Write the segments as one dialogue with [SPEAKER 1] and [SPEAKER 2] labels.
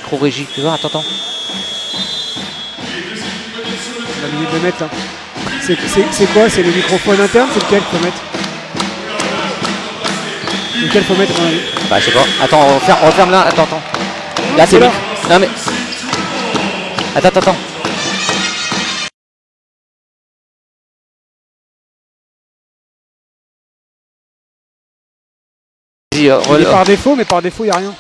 [SPEAKER 1] micro-régie. Tu vois, attends.
[SPEAKER 2] On a oublié de le mettre là. C'est quoi? C'est le microphone interne? C'est lequel qu'il faut mettre? Lequel faut mettre?
[SPEAKER 1] Bah, je sais pas. Attends, on referme là. Attends. Là, c'est là. Non, mais. Attends.
[SPEAKER 2] Il est par défaut, mais par défaut, il n'y a rien.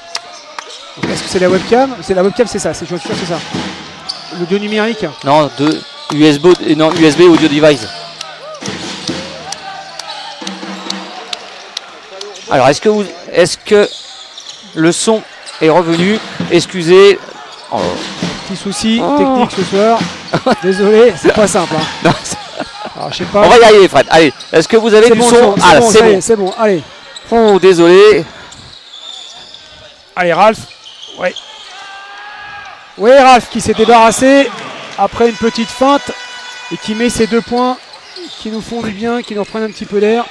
[SPEAKER 2] Est-ce que c'est la webcam? C'est la webcam, c'est ça. Je suis sûr que c'est ça. L'audio numérique?
[SPEAKER 1] Non, USB audio device. Alors, est-ce que le son est revenu? Excusez. Oh.
[SPEAKER 2] Petit souci technique ce soir. Désolé, c'est pas simple. Hein.
[SPEAKER 1] Non,
[SPEAKER 2] alors, je sais pas.
[SPEAKER 1] On va y arriver, Fred. Allez, est-ce que vous avez du son?
[SPEAKER 2] Ah, c'est bon. Allez.
[SPEAKER 1] Oh, désolé.
[SPEAKER 2] Allez, Ralph. Ouais. Oui, Ralph qui s'est débarrassé après une petite feinte et qui met ces 2 points qui nous font du bien, qui nous reprennent un petit peu d'air.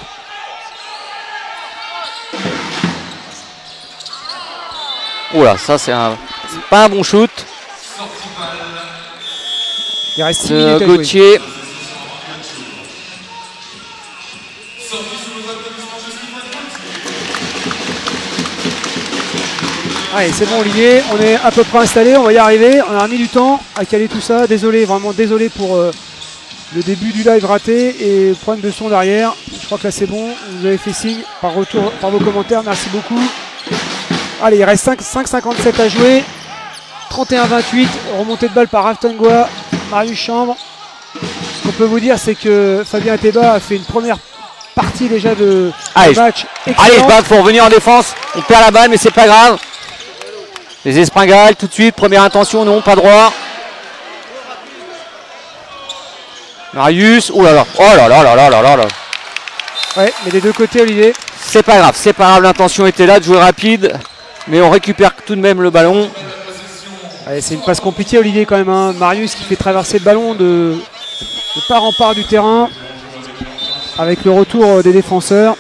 [SPEAKER 1] Oula, ça c'est pas un bon shoot.
[SPEAKER 2] Il reste 6 minutes à
[SPEAKER 1] Gauthier.
[SPEAKER 2] jouer. Allez, c'est bon Olivier, on est à peu près installé, on va y arriver. On a mis du temps à caler tout ça. Désolé, vraiment désolé pour le début du live raté et problème de son derrière. Je crois que là c'est bon, vous avez fait signe par retour, par vos commentaires, merci beaucoup. Allez, il reste 5,57 à jouer. 31-28, remontée de balle par Raftengua, Marius Chambre. Ce qu'on peut vous dire, c'est que Fabien Ateba a fait une première partie déjà de match.
[SPEAKER 1] Allez, il faut revenir en défense. On perd la balle, mais c'est pas grave. Les Espringales, tout de suite, première intention, non, pas droit. Marius, oh là là.
[SPEAKER 2] Ouais, mais des deux côtés, Olivier.
[SPEAKER 1] C'est pas grave, l'intention était là de jouer rapide, mais on récupère tout de même le ballon.
[SPEAKER 2] Ouais, c'est une passe compliquée, Olivier, quand même. Hein. Marius qui fait traverser le ballon de part en part du terrain, avec le retour des défenseurs.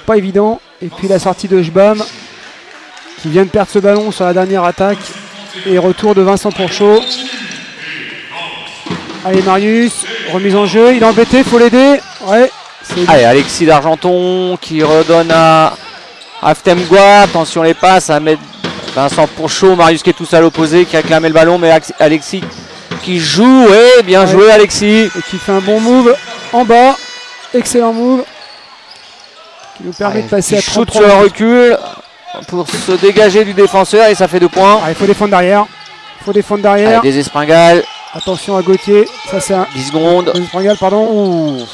[SPEAKER 2] Pas évident. Et puis la sortie de Jbam, qui vient de perdre ce ballon sur la dernière attaque. Et retour de Vincent Pourchaud. Allez, Marius, remise en jeu, il est embêté, faut l'aider. Ouais.
[SPEAKER 1] Allez, Alexis d'Argenton qui redonne à Aftemgua. Attention les passes à mettre Vincent Pourchaud. Marius qui est tout à l'opposé, qui a clamé le ballon, mais Alexis qui joue. Et bien joué, Alexis.
[SPEAKER 2] Et qui fait un bon move en bas. Excellent move. Qui nous permet de passer à 33.
[SPEAKER 1] Shoot sur le recul pour se dégager du défenseur et ça fait 2 points.
[SPEAKER 2] Il faut défendre derrière.
[SPEAKER 1] Allez, des Espringales.
[SPEAKER 2] Attention à Gauthier. Ça c'est un
[SPEAKER 1] 10 secondes.
[SPEAKER 2] Des Espringales, pardon.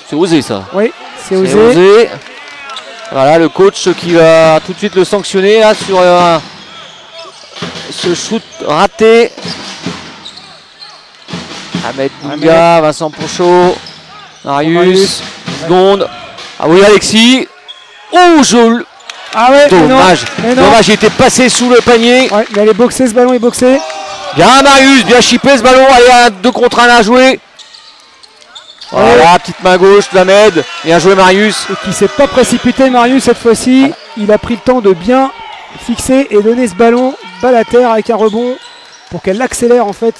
[SPEAKER 1] C'est osé ça.
[SPEAKER 2] Oui, c'est osé.
[SPEAKER 1] Voilà le coach qui va tout de suite le sanctionner là sur ce shoot raté. Ahmed Douga, Vincent Pourchaud, Marius, 10 secondes. Ah oui, Alexis. Oh, joli.
[SPEAKER 2] Ah ouais,
[SPEAKER 1] dommage. Dommage, il était passé sous le panier.
[SPEAKER 2] Ouais, mais elle est boxée, ce ballon est boxé.
[SPEAKER 1] Bien Marius, bien chippé ce ballon. Allez, à 2 contre 1 à jouer. Voilà, petite main gauche d'Ahmed. Bien joué Marius.
[SPEAKER 2] Et qui s'est pas précipité Marius cette fois-ci. Il a pris le temps de bien fixer et donner ce ballon balle à terre avec un rebond pour qu'elle l'accélère en fait.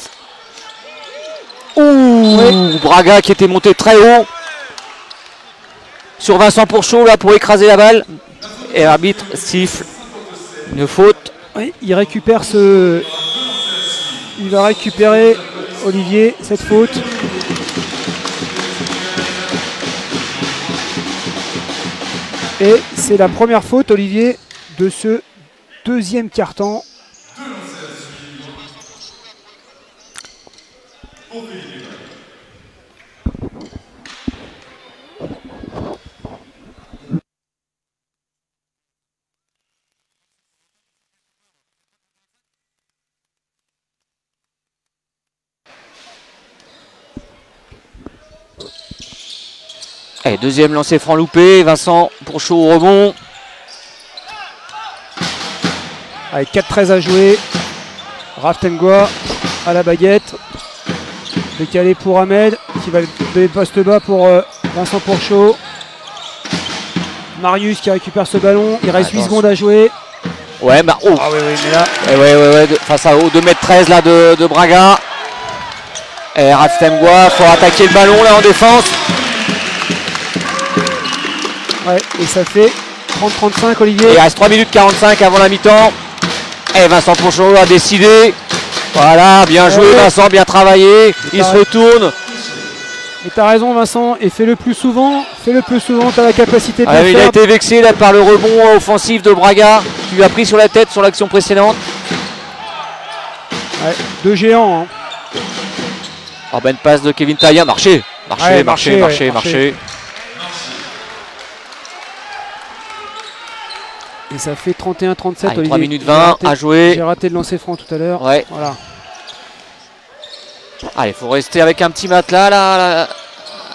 [SPEAKER 1] Braga qui était monté très haut sur Vincent Pourchaud là pour écraser la balle. Et l'arbitre siffle une faute.
[SPEAKER 2] Oui, il récupère il va récupérer Olivier cette faute. Et c'est la première faute, Olivier, de ce deuxième quart-temps.
[SPEAKER 1] Allez, deuxième lancé franc loupé, Vincent Pourchaud au rebond.
[SPEAKER 2] Avec 4-13 à jouer. Raftengua à la baguette. Décalé pour Ahmed, qui va donner le poste bas pour Vincent Pourchaud. Marius qui récupère ce ballon. Il reste 8 secondes à jouer.
[SPEAKER 1] Ouais, bah, oh.
[SPEAKER 2] Ah oui, oui, mais là.
[SPEAKER 1] Ouais, face au 2m13 là de Braga. Et Raftem Gua, faut attaquer le ballon là en défense.
[SPEAKER 2] Ouais, et ça fait 30-35, Olivier.
[SPEAKER 1] Et il reste 3 minutes 45 avant la mi-temps. Et Vincent Ponchon a décidé. Voilà, bien joué Vincent, bien travaillé. Il se retourne.
[SPEAKER 2] Mais t'as raison Vincent, et fais-le plus souvent. Fais-le plus souvent, t'as la capacité de le
[SPEAKER 1] Il
[SPEAKER 2] faire.
[SPEAKER 1] a été vexé là, par le rebond offensif de Braga, qui lui a pris sur la tête sur l'action précédente.
[SPEAKER 2] Ouais, deux géants. Hein.
[SPEAKER 1] Oh, ben, une passe de Kevin Taillat, marché. Marché.
[SPEAKER 2] Et ça fait 31-37, Olivier.
[SPEAKER 1] 3 minutes 20 à jouer.
[SPEAKER 2] J'ai raté le lancer franc tout à l'heure.
[SPEAKER 1] Ouais.
[SPEAKER 2] Voilà.
[SPEAKER 1] Allez, il faut rester avec un petit matelas là,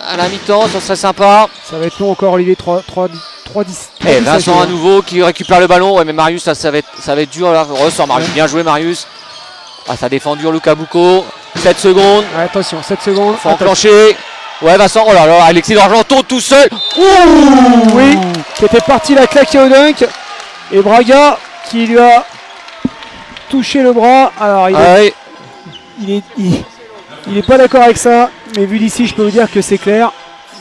[SPEAKER 1] à la mi-temps, ça serait sympa.
[SPEAKER 2] Ça va être long encore, Olivier. 3-10.
[SPEAKER 1] Et Vincent à nouveau qui récupère le ballon. Ouais, mais Marius, ça va être dur. Là. Ressort Marius. Bien joué, Marius. Ah, ça défend dur Luca Bucco. 7 secondes.
[SPEAKER 2] Ouais, attention, 7 secondes.
[SPEAKER 1] Faut enclencher. Ouais, Vincent, oh là là, Alexis d'Argenton tout seul.
[SPEAKER 2] Ouh, oui, qui était parti la claquer au dunk. Et Braga qui lui a touché le bras. Alors, il est pas d'accord avec ça. Mais vu d'ici, je peux vous dire que c'est clair.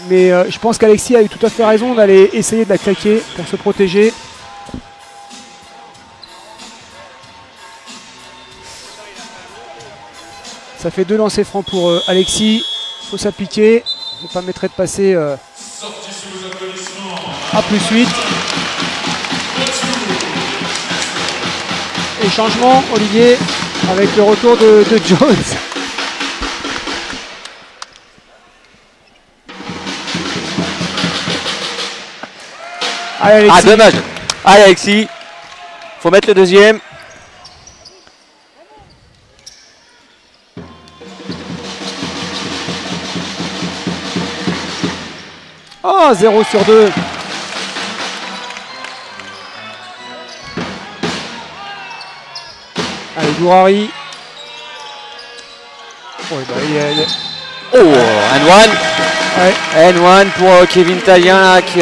[SPEAKER 2] Mais je pense qu'Alexis a eu tout à fait raison d'aller essayer de la claquer pour se protéger. Ça fait 2 lancers francs pour Alexis. Il faut s'appliquer. Ne pas permettrait de passer à +8. Et changement, Olivier, avec le retour de Jones. Allez, Alexis.
[SPEAKER 1] Ah, dommage. Allez, Alexis. Faut mettre le deuxième.
[SPEAKER 2] Oh, 0 sur 2. Allez, Gourari. Oh,
[SPEAKER 1] Oh, N1. Ouais. N1 pour Kevin Taillat qui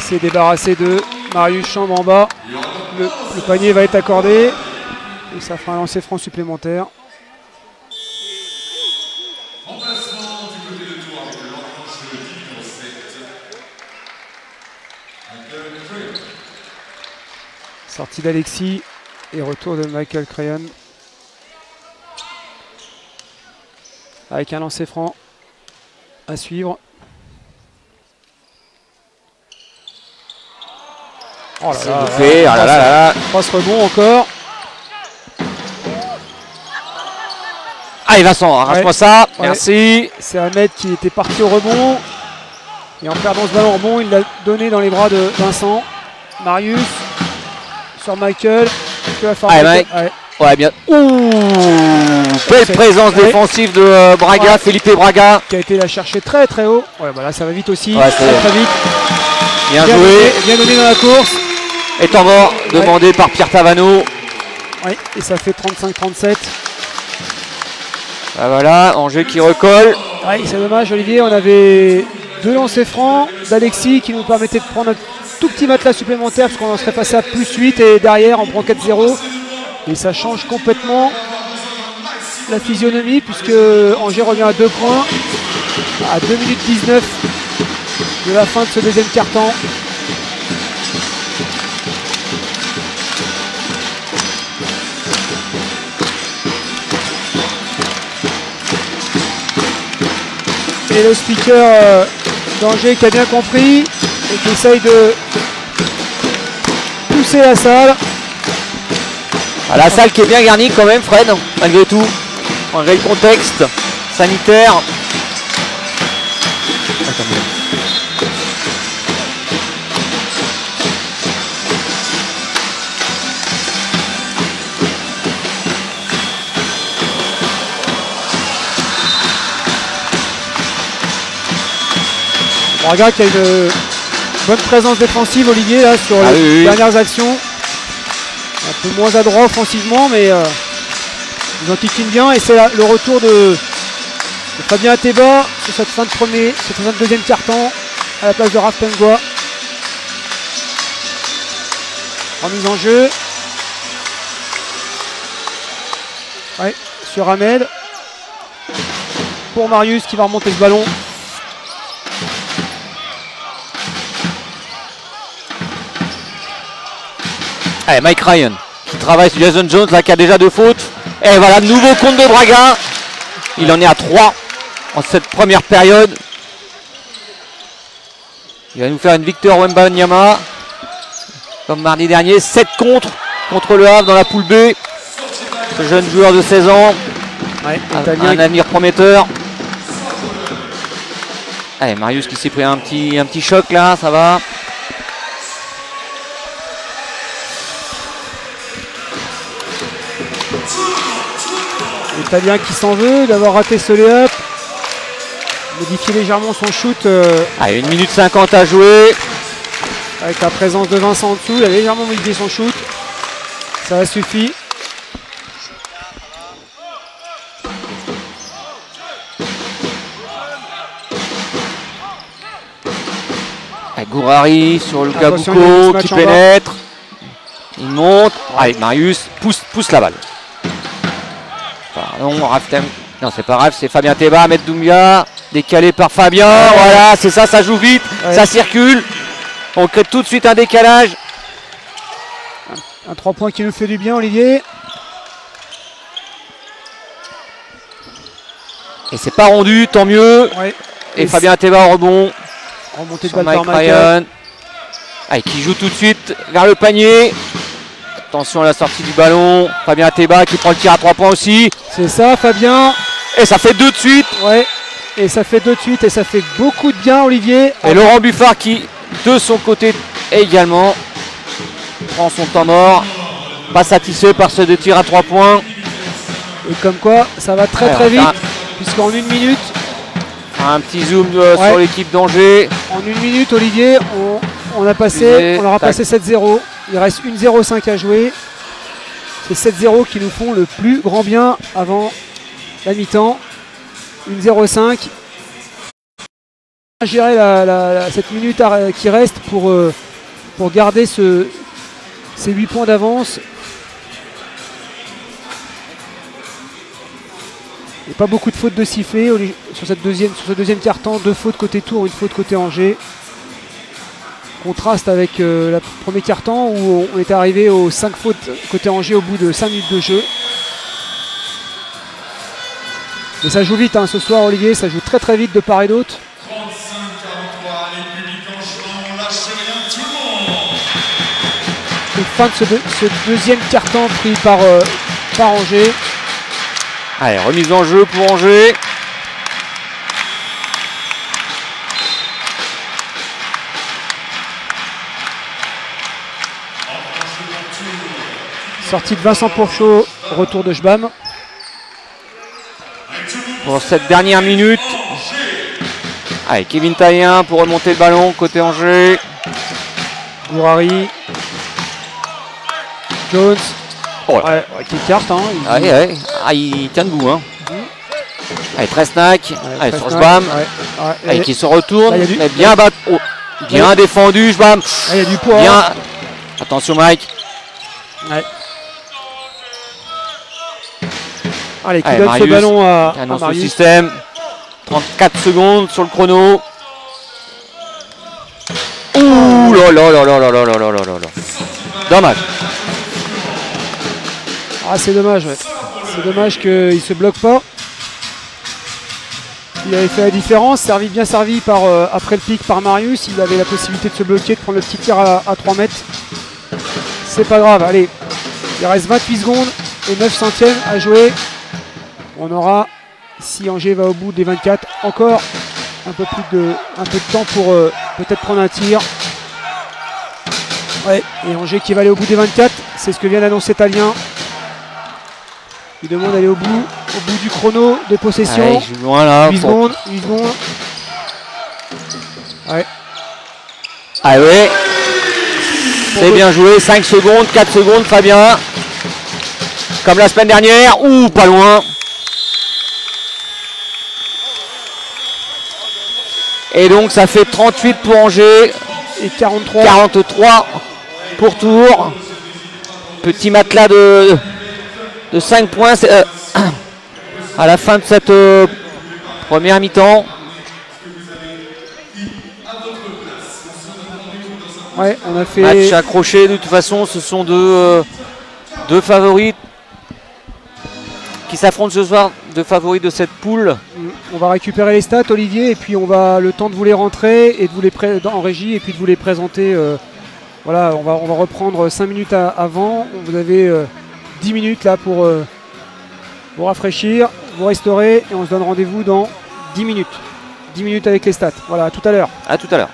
[SPEAKER 2] s'est débarrassé de Marius Chambre en bas. Le panier va être accordé. Et ça fera un lancer franc supplémentaire. Sortie d'Alexis et retour de Michael Crayon. Avec un lancer franc à suivre. Oh là là, passe rebond encore.
[SPEAKER 1] Allez Vincent, arrache-moi ça, merci.
[SPEAKER 2] C'est Ahmed qui était parti au rebond. Et en perdant ce ballon au rebond, il l'a donné dans les bras de Vincent. Marius sur Michael.
[SPEAKER 1] Ouais, bien. Ouh, belle présence défensive de Braga, Felipe Braga.
[SPEAKER 2] Qui a été la chercher très très haut. Ouais, bah là ça va vite aussi,
[SPEAKER 1] très
[SPEAKER 2] vite.
[SPEAKER 1] Bien joué.
[SPEAKER 2] Bien donné dans la course.
[SPEAKER 1] Et temps mort demandé par Pierre Tavano.
[SPEAKER 2] Oui, et ça fait 35-37.
[SPEAKER 1] Bah voilà, Angers qui recolle.
[SPEAKER 2] Ouais, c'est dommage Olivier, on avait 2 lancers francs d'Alexis qui nous permettaient de prendre un tout petit matelas supplémentaire parce qu'on en serait passé à +8 et derrière on prend 4-0. Et ça change complètement la physionomie puisque Angers revient à 2 points à 2 minutes 19 de la fin de ce deuxième quart-temps. Et le speaker d'Angers qui a bien compris et qui essaye de pousser la salle.
[SPEAKER 1] La salle qui est bien garnie quand même, Fred, malgré tout, malgré le contexte sanitaire.
[SPEAKER 2] Braga qui a une bonne présence défensive, Olivier, là, sur les dernières actions. Un peu moins adroit offensivement, mais ils enquiquinent bien. Et c'est le retour de Fabien Ateba sur cette fin de deuxième quart-temps à la place de Raftem Gua. Remise en jeu. Ouais, sur Ahmed. Pour Marius qui va remonter ce ballon.
[SPEAKER 1] Allez, Mike Ryan qui travaille sur Jason Jones, là qui a déjà 2 fautes. Et voilà, nouveau compte de Braga. Il en est à 3 en cette première période. Il va nous faire une victoire Wembanyama. Comme mardi dernier, 7 contre le Havre dans la poule B. Ce jeune joueur de 16 ans.
[SPEAKER 2] Ouais,
[SPEAKER 1] un avenir prometteur. Allez, Marius qui s'est pris un petit choc là, ça va.
[SPEAKER 2] L'Italien qui s'en veut d'avoir raté ce lay-up. Modifier légèrement son shoot.
[SPEAKER 1] Allez, 1 minute 50 à jouer.
[SPEAKER 2] Avec la présence de Vincent en dessous, il a légèrement modifié son shoot. Ça suffit.
[SPEAKER 1] Gourari sur Lucas Boucaud qui pénètre. Il monte. Allez, Marius pousse la balle. Pardon, Raftem. Non, c'est pas grave, c'est Fabien Théba, Ahmed Doumbia. Décalé par Fabien. Voilà, c'est ça joue vite. Ça circule. On crée tout de suite un décalage.
[SPEAKER 2] Un 3 points qui nous fait du bien, Olivier.
[SPEAKER 1] Et c'est pas rendu, tant mieux.
[SPEAKER 2] Ouais.
[SPEAKER 1] Et Fabien Théba au rebond.
[SPEAKER 2] Remonté de
[SPEAKER 1] balle
[SPEAKER 2] par
[SPEAKER 1] Mike Ryan. Allez, qui joue tout de suite vers le panier. Attention à la sortie du ballon. Fabien Théba qui prend le tir à 3 points aussi.
[SPEAKER 2] C'est ça, Fabien.
[SPEAKER 1] Et ça fait 2 de suite.
[SPEAKER 2] Ouais. Et ça fait 2 de suite et ça fait beaucoup de bien, Olivier.
[SPEAKER 1] Et Laurent Buffard qui, de son côté également, prend son temps mort. Pas satisfait par ce 2 tirs à 3 points.
[SPEAKER 2] Et comme quoi, ça va très vite. Puisqu'en 1 minute.
[SPEAKER 1] Un petit zoom sur l'équipe d'Angers.
[SPEAKER 2] En 1 minute, Olivier, on aura passé 7-0. Il reste 1-0-5 à jouer. C'est 7-0 qui nous font le plus grand bien avant la mi-temps. 1-0-5. Gérer cette minute qui reste pour garder ces 8 points d'avance. Il n'y a pas beaucoup de fautes de sifflet sur ce deuxième quart-temps. 2 fautes côté Tours, 1 faute côté Angers. Contraste avec le premier quart-temps où on est arrivé aux 5 fautes côté Angers au bout de 5 minutes de jeu. Mais ça joue vite ce soir, Olivier, ça joue très vite de part et d'autre.
[SPEAKER 3] 35-43, les publics angevins ont lâché rien, tout le monde.
[SPEAKER 2] Et fin de ce deuxième quart-temps pris par Angers.
[SPEAKER 1] Allez, remise en jeu pour Angers.
[SPEAKER 2] Sortie de Vincent Pourchaud, retour de Jbam.
[SPEAKER 1] Pour cette dernière minute. Allez, Kevin Taillin pour remonter le ballon côté Angers.
[SPEAKER 2] Gourari. Jones. Qui carte.
[SPEAKER 1] Il tient debout. Allez, Tresnac. Allez, sur Jbam. Allez, qui se retourne. Là, bien battu. Bien défendu, Jbam.
[SPEAKER 2] Il y a du poids.
[SPEAKER 1] Bien. Attention, Mike.
[SPEAKER 2] Allez, qui donne ce ballon à Marius.
[SPEAKER 1] Système. 34 secondes sur le chrono. Ouh là là là là là là là là là là. Dommage.
[SPEAKER 2] C'est dommage, C'est dommage qu'il ne se bloque pas. Il avait fait la différence, bien servi après le pic par Marius. Il avait la possibilité de se bloquer, de prendre le petit tir à 3 mètres. C'est pas grave, allez. Il reste 28 secondes et 9 centièmes à jouer. On aura, si Angers va au bout des 24, encore un peu de temps pour peut-être prendre un tir. Et Angers qui va aller au bout des 24, c'est ce que vient d'annoncer Talien. Il demande d'aller au bout du chrono de possession.
[SPEAKER 1] Il joue loin là.
[SPEAKER 2] 8 secondes.
[SPEAKER 1] C'est bien joué. 5 secondes, 4 secondes, Fabien. Comme la semaine dernière. Ouh, pas loin. Et donc ça fait 38 pour Angers.
[SPEAKER 2] Et 43
[SPEAKER 1] pour Tours. Petit matelas de 5 points à la fin de cette première mi-temps.
[SPEAKER 2] Ouais, on a fait
[SPEAKER 1] match accroché. De toute façon, ce sont deux favoris qui s'affrontent ce soir, deux favoris de cette poule.
[SPEAKER 2] On va récupérer les stats, Olivier, et puis on va le temps de vous les rentrer et de vous les en régie et puis de vous les présenter. Voilà, on va reprendre 5 minutes avant. Vous avez 10 minutes là pour vous rafraîchir, vous restaurer et on se donne rendez-vous dans 10 minutes. 10 minutes avec les stats. Voilà, à tout à l'heure.
[SPEAKER 1] À tout à l'heure.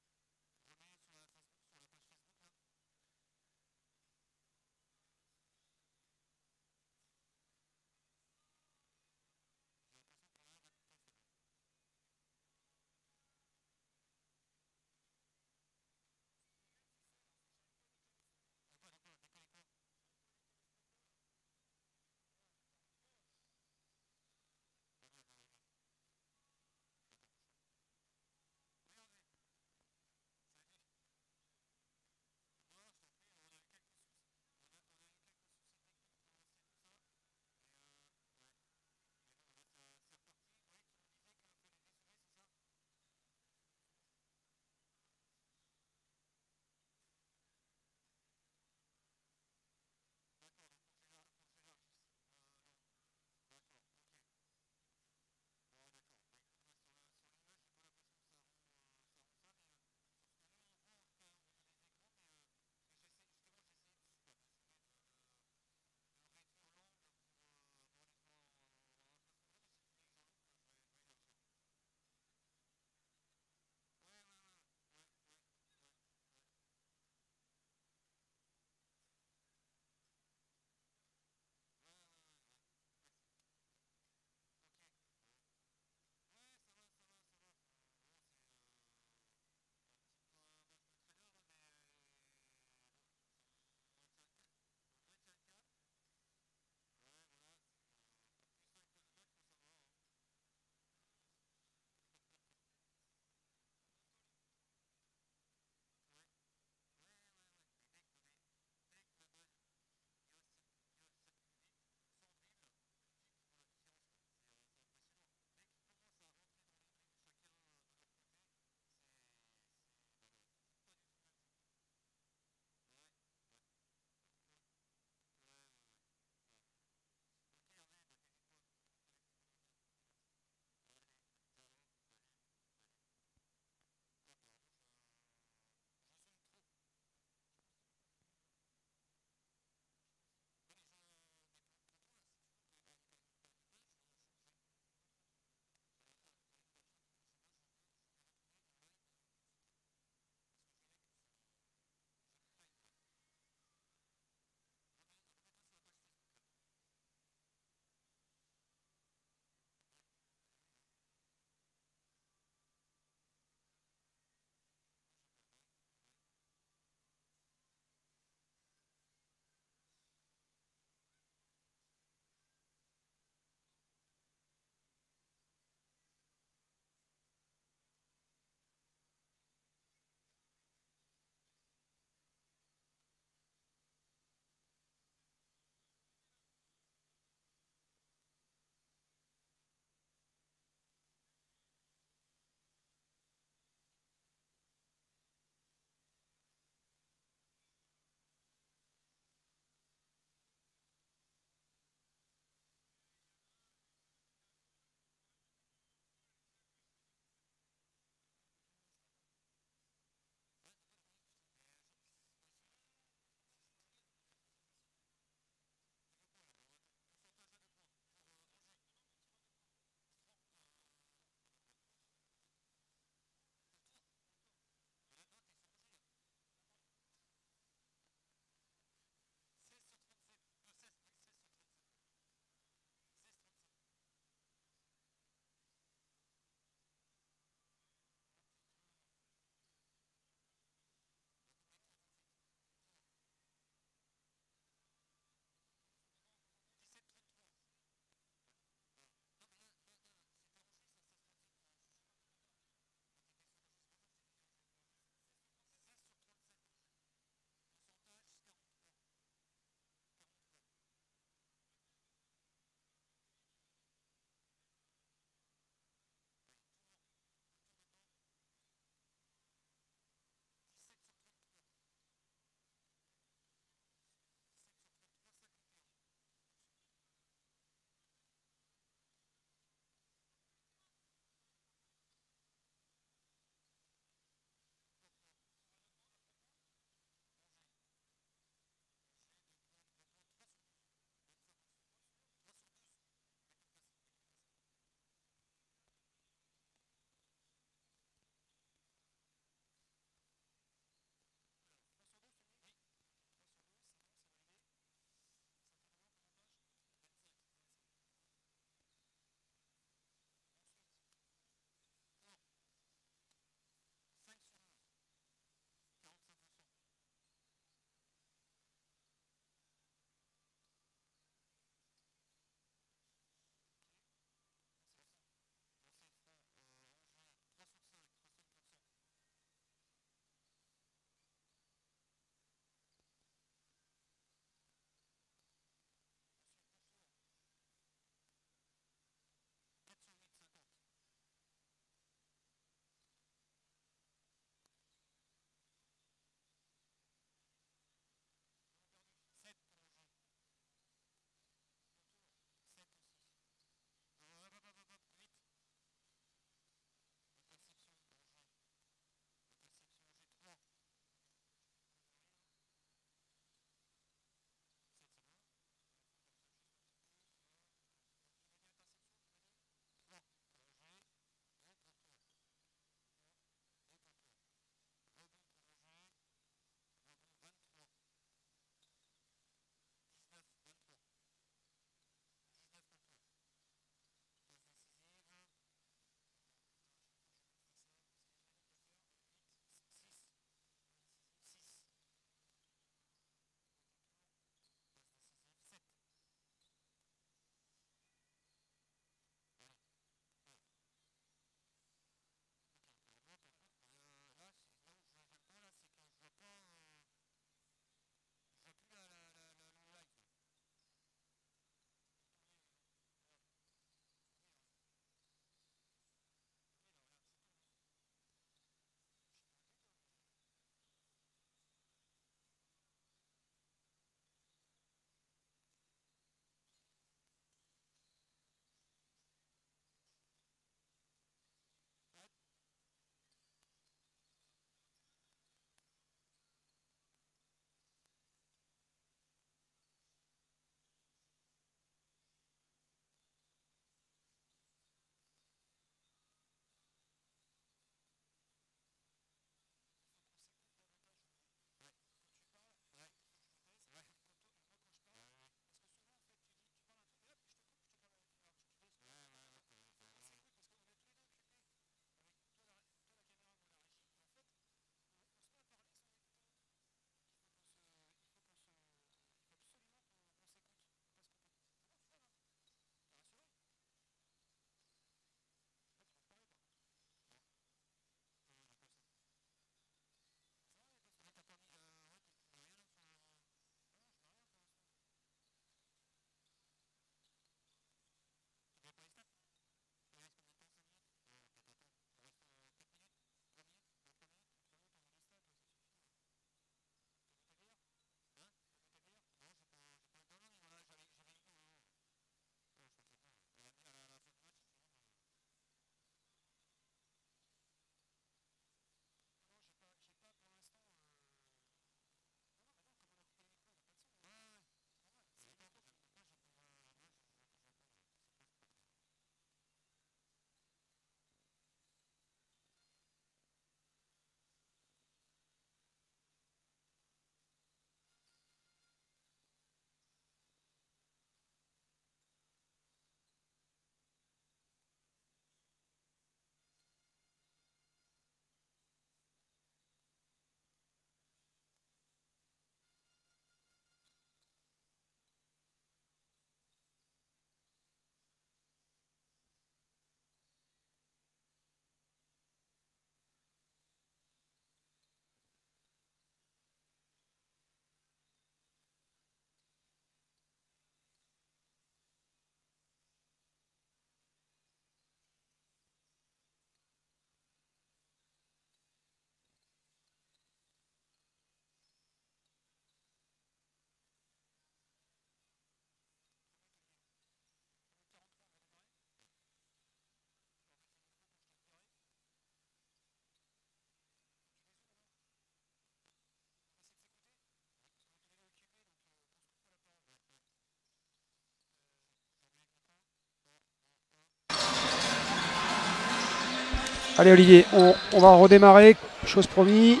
[SPEAKER 2] Allez Olivier, on va redémarrer. Chose promise,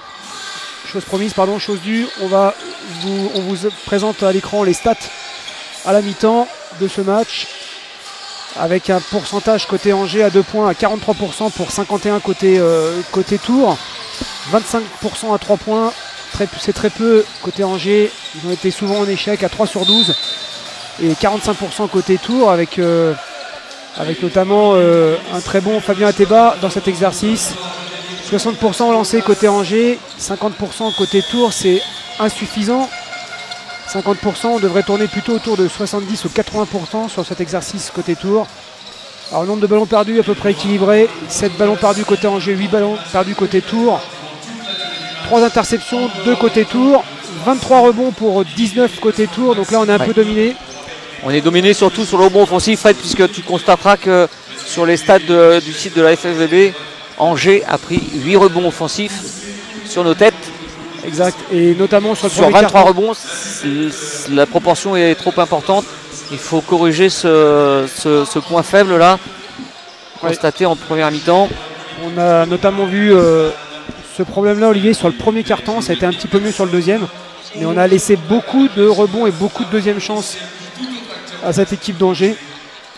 [SPEAKER 2] pardon, chose due. On vous présente à l'écran les stats à la mi-temps de ce match. Avec un pourcentage côté Angers à 2 points à 43% pour 51 côté Tours. 25% à 3 points. C'est très peu côté Angers. Ils ont été souvent en échec à 3 sur 12. Et 45% côté Tours avec notamment un très bon Fabien Ateba dans cet exercice. 60% au lancer côté Angers, 50% côté Tours, c'est insuffisant. 50%, on devrait tourner plutôt autour de 70 ou 80% sur cet exercice côté Tours. Alors, nombre de ballons perdus à peu près équilibré. 7 ballons perdus côté Angers, 8 ballons perdus côté Tours. 3 interceptions, 2 côté Tours. 23 rebonds pour 19 côté Tours. Donc là, on est un peu dominé.
[SPEAKER 1] On est dominé surtout sur le rebond offensif, Fred, puisque tu constateras que sur les stats du site de la FFVB, Angers a pris 8 rebonds offensifs sur nos têtes.
[SPEAKER 2] Exact. Et notamment sur le
[SPEAKER 1] sur 23 rebonds, la proportion est trop importante. Il faut corriger ce point faible là, constaté en première mi-temps.
[SPEAKER 2] On a notamment vu ce problème-là, Olivier, sur le premier quart-temps. Ça a été un petit peu mieux sur le deuxième. Mais on a laissé beaucoup de rebonds et beaucoup de deuxième chances à cette équipe d'Angers.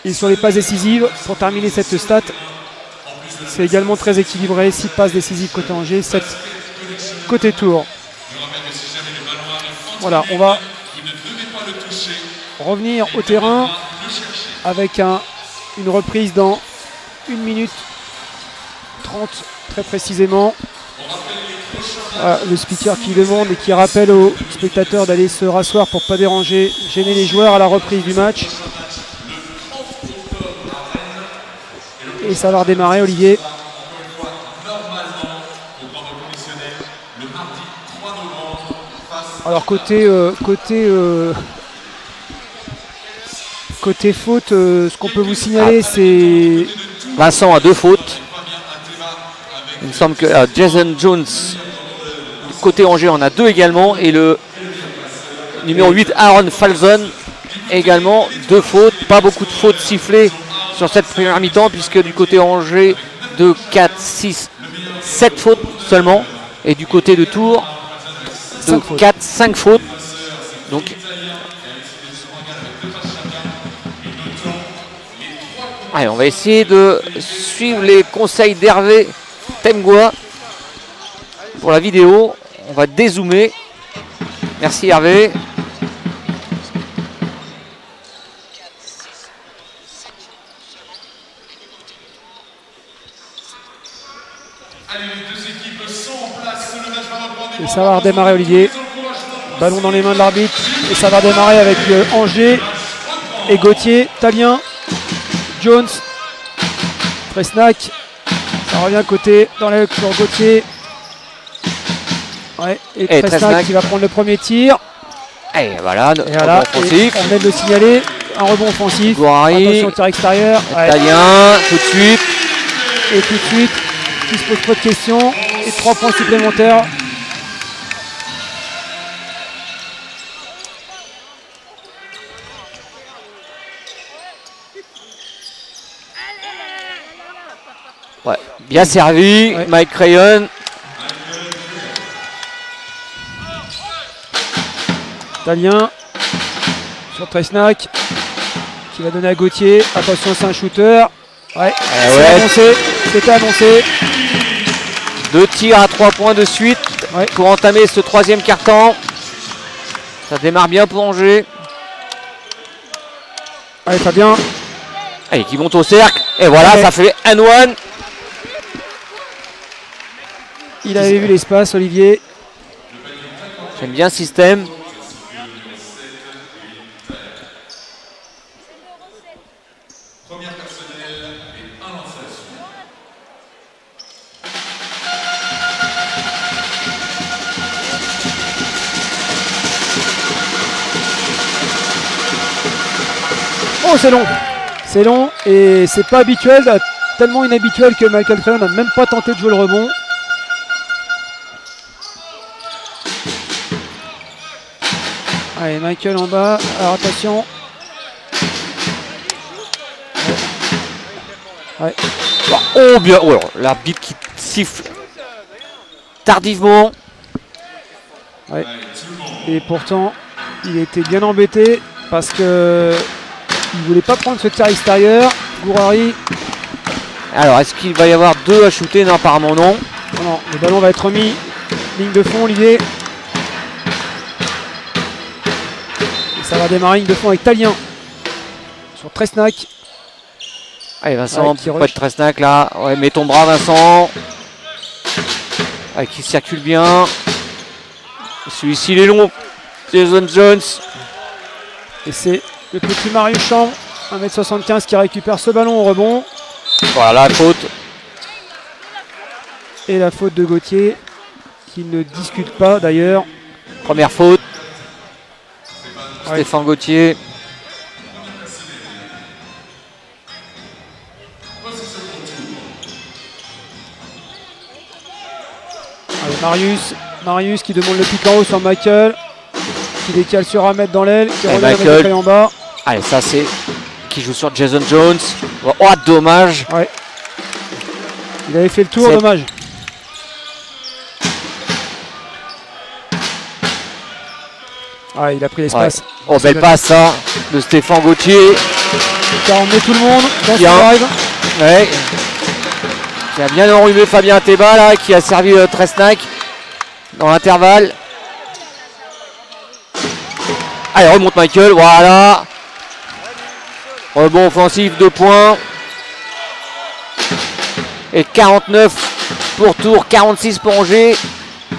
[SPEAKER 2] Et sur les passes décisives, pour terminer cette stat, c'est également très équilibré. 6 passes décisives côté Angers, 7 côté Tours. Voilà, on va revenir au terrain avec une reprise dans 1 minute 30 très précisément. Voilà, le speaker qui demande et qui rappelle aux spectateurs d'aller se rasseoir pour ne pas gêner les joueurs à la reprise du match. Et ça va redémarrer, Olivier. Alors côté faute, ce qu'on peut vous signaler, c'est...
[SPEAKER 1] Vincent a 2 fautes. Il me semble que Jason Jones, côté Angers, en a 2 également. Et le numéro 8, Aaron Falzon, également 2 fautes. Pas beaucoup de fautes sifflées sur cette première mi-temps, puisque du côté Angers, 2, 4, 6, 7 fautes seulement. Et du côté de Tours, 2, 4, 5 fautes. Donc, allez, on va essayer de suivre les conseils d'Hervé Temgoa pour la vidéo. On va dézoomer. Merci Hervé.
[SPEAKER 2] Et ça va redémarrer, Olivier. Ballon dans les mains de l'arbitre. Et ça va redémarrer avec Angers et Gauthier, Talien, Jones, Tresnac. Ça revient côté dans l'aile sur Gauthier. Ouais, et Tresnac qui va prendre le premier tir.
[SPEAKER 1] Et voilà,
[SPEAKER 2] offensif. On vient de le signaler. Un rebond offensif.
[SPEAKER 1] Gouari.
[SPEAKER 2] Attention au tir extérieur.
[SPEAKER 1] Talien, tout de suite.
[SPEAKER 2] Et tout de suite, qui se pose pas de questions. Et 3 points supplémentaires.
[SPEAKER 1] Ouais, bien servi, ouais. Mike Crayon.
[SPEAKER 2] Talien sur Tresnac qui va donner à Gauthier. Attention, c'est un shooter. Ouais, c'est annoncé. C'était annoncé.
[SPEAKER 1] 2 tirs à 3 points de suite pour entamer ce 3e quart-temps. Ça démarre bien pour Angers.
[SPEAKER 2] Allez, Fabien.
[SPEAKER 1] Allez, qui monte au cercle. Et voilà, ça fait 1-1.
[SPEAKER 2] Il avait vu l'espace, Olivier.
[SPEAKER 1] J'aime bien ce système.
[SPEAKER 2] Oh, c'est long. C'est long et c'est pas habituel, tellement inhabituel que Michael Crayon n'a même pas tenté de jouer le rebond. Allez, Michael en bas. Alors attention. Ouais.
[SPEAKER 1] Oh bien, oh, l'arbitre qui siffle tardivement.
[SPEAKER 2] Ouais. Et pourtant, il était bien embêté parce que il voulait pas prendre ce tir extérieur. Gourari.
[SPEAKER 1] Alors, est-ce qu'il va y avoir 2 à shooter? Non, apparemment non.
[SPEAKER 2] Non, non, le ballon va être remis. Ligne de fond, Olivier. Et ça va démarrer ligne de fond avec Talien sur Tresnac.
[SPEAKER 1] Allez, Vincent,
[SPEAKER 2] Ouais, qui
[SPEAKER 1] près
[SPEAKER 2] rush.
[SPEAKER 1] de Tresnac là. Ouais, mets ton bras, Vincent. Qui circule bien. Celui-ci, il est long. Jason Jones.
[SPEAKER 2] Et c'est le petit Marius Champ, 1m75, qui récupère ce ballon au rebond.
[SPEAKER 1] Voilà la faute.
[SPEAKER 2] Et la faute de Gauthier, qui ne discute pas d'ailleurs.
[SPEAKER 1] Première faute.
[SPEAKER 2] Ouais.
[SPEAKER 1] Stéphane Gauthier.
[SPEAKER 2] Allez, Marius qui demande le pic en haut sur Michael, qui décale sur Ahmed dans l'aile, qui revient avec le en bas.
[SPEAKER 1] Allez, ça c'est qui joue sur Jason Jones. Oh, dommage.
[SPEAKER 2] Ouais. Il avait fait le tour,
[SPEAKER 1] C'est-
[SPEAKER 2] dommage. Ah, il a pris l'espace.
[SPEAKER 1] Oh, belle passe ça de Stéphane Gauthier.
[SPEAKER 2] Qui a emmené tout le monde dans
[SPEAKER 1] Bien.
[SPEAKER 2] son drive.
[SPEAKER 1] Ouais. Qui a bien enrhumé Fabien Théba là, qui a servi Tresnac dans l'intervalle. Allez, remonte Michael, voilà. Rebond offensif, 2 points. Et 49 pour Tours, 46 pour Angers.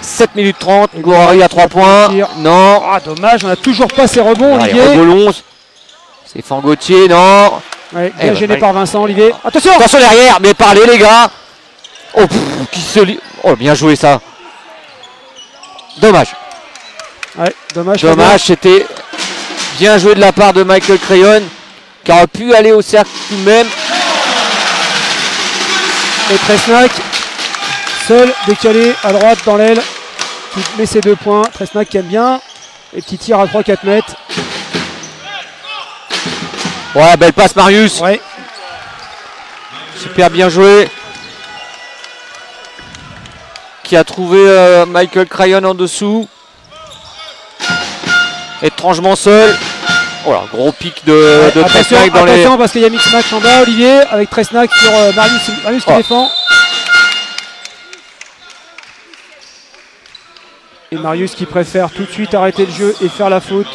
[SPEAKER 1] 7 minutes 30,
[SPEAKER 2] Et
[SPEAKER 1] Gourari à 3 points.
[SPEAKER 2] tir.
[SPEAKER 1] Non.
[SPEAKER 2] Ah, dommage, on n'a toujours pas ces rebonds,
[SPEAKER 1] Allez,
[SPEAKER 2] Olivier.
[SPEAKER 1] Rebelon. Stéphane Gauthier, non.
[SPEAKER 2] Ouais,
[SPEAKER 1] Eh
[SPEAKER 2] bien
[SPEAKER 1] ben,
[SPEAKER 2] gêné
[SPEAKER 1] ouais.
[SPEAKER 2] par Vincent, Olivier. Attention.
[SPEAKER 1] Attention derrière, mais parlez les gars. Oh, qui se lit. Oh, bien joué ça. Dommage.
[SPEAKER 2] Ouais, dommage.
[SPEAKER 1] Dommage, c'était bien joué de la part de Michael Crayon, qui aurait pu aller au cercle tout de même.
[SPEAKER 2] Et Tresnac, seul, décalé à droite dans l'aile, qui met ses 2 points. Tresnac qui aime bien. Et petit tir à 3-4 mètres.
[SPEAKER 1] Ouais, belle passe Marius.
[SPEAKER 2] Ouais.
[SPEAKER 1] Super bien joué. Qui a trouvé Michael Crayon en dessous. Étrangement seul. Oh là, gros pic de Tresnac dans les...
[SPEAKER 2] Attention parce qu'il y a mix match en bas, Olivier, avec Tresnac sur Marius qui
[SPEAKER 1] Oh.
[SPEAKER 2] défend. Et Marius qui préfère tout de suite arrêter le jeu et faire la faute.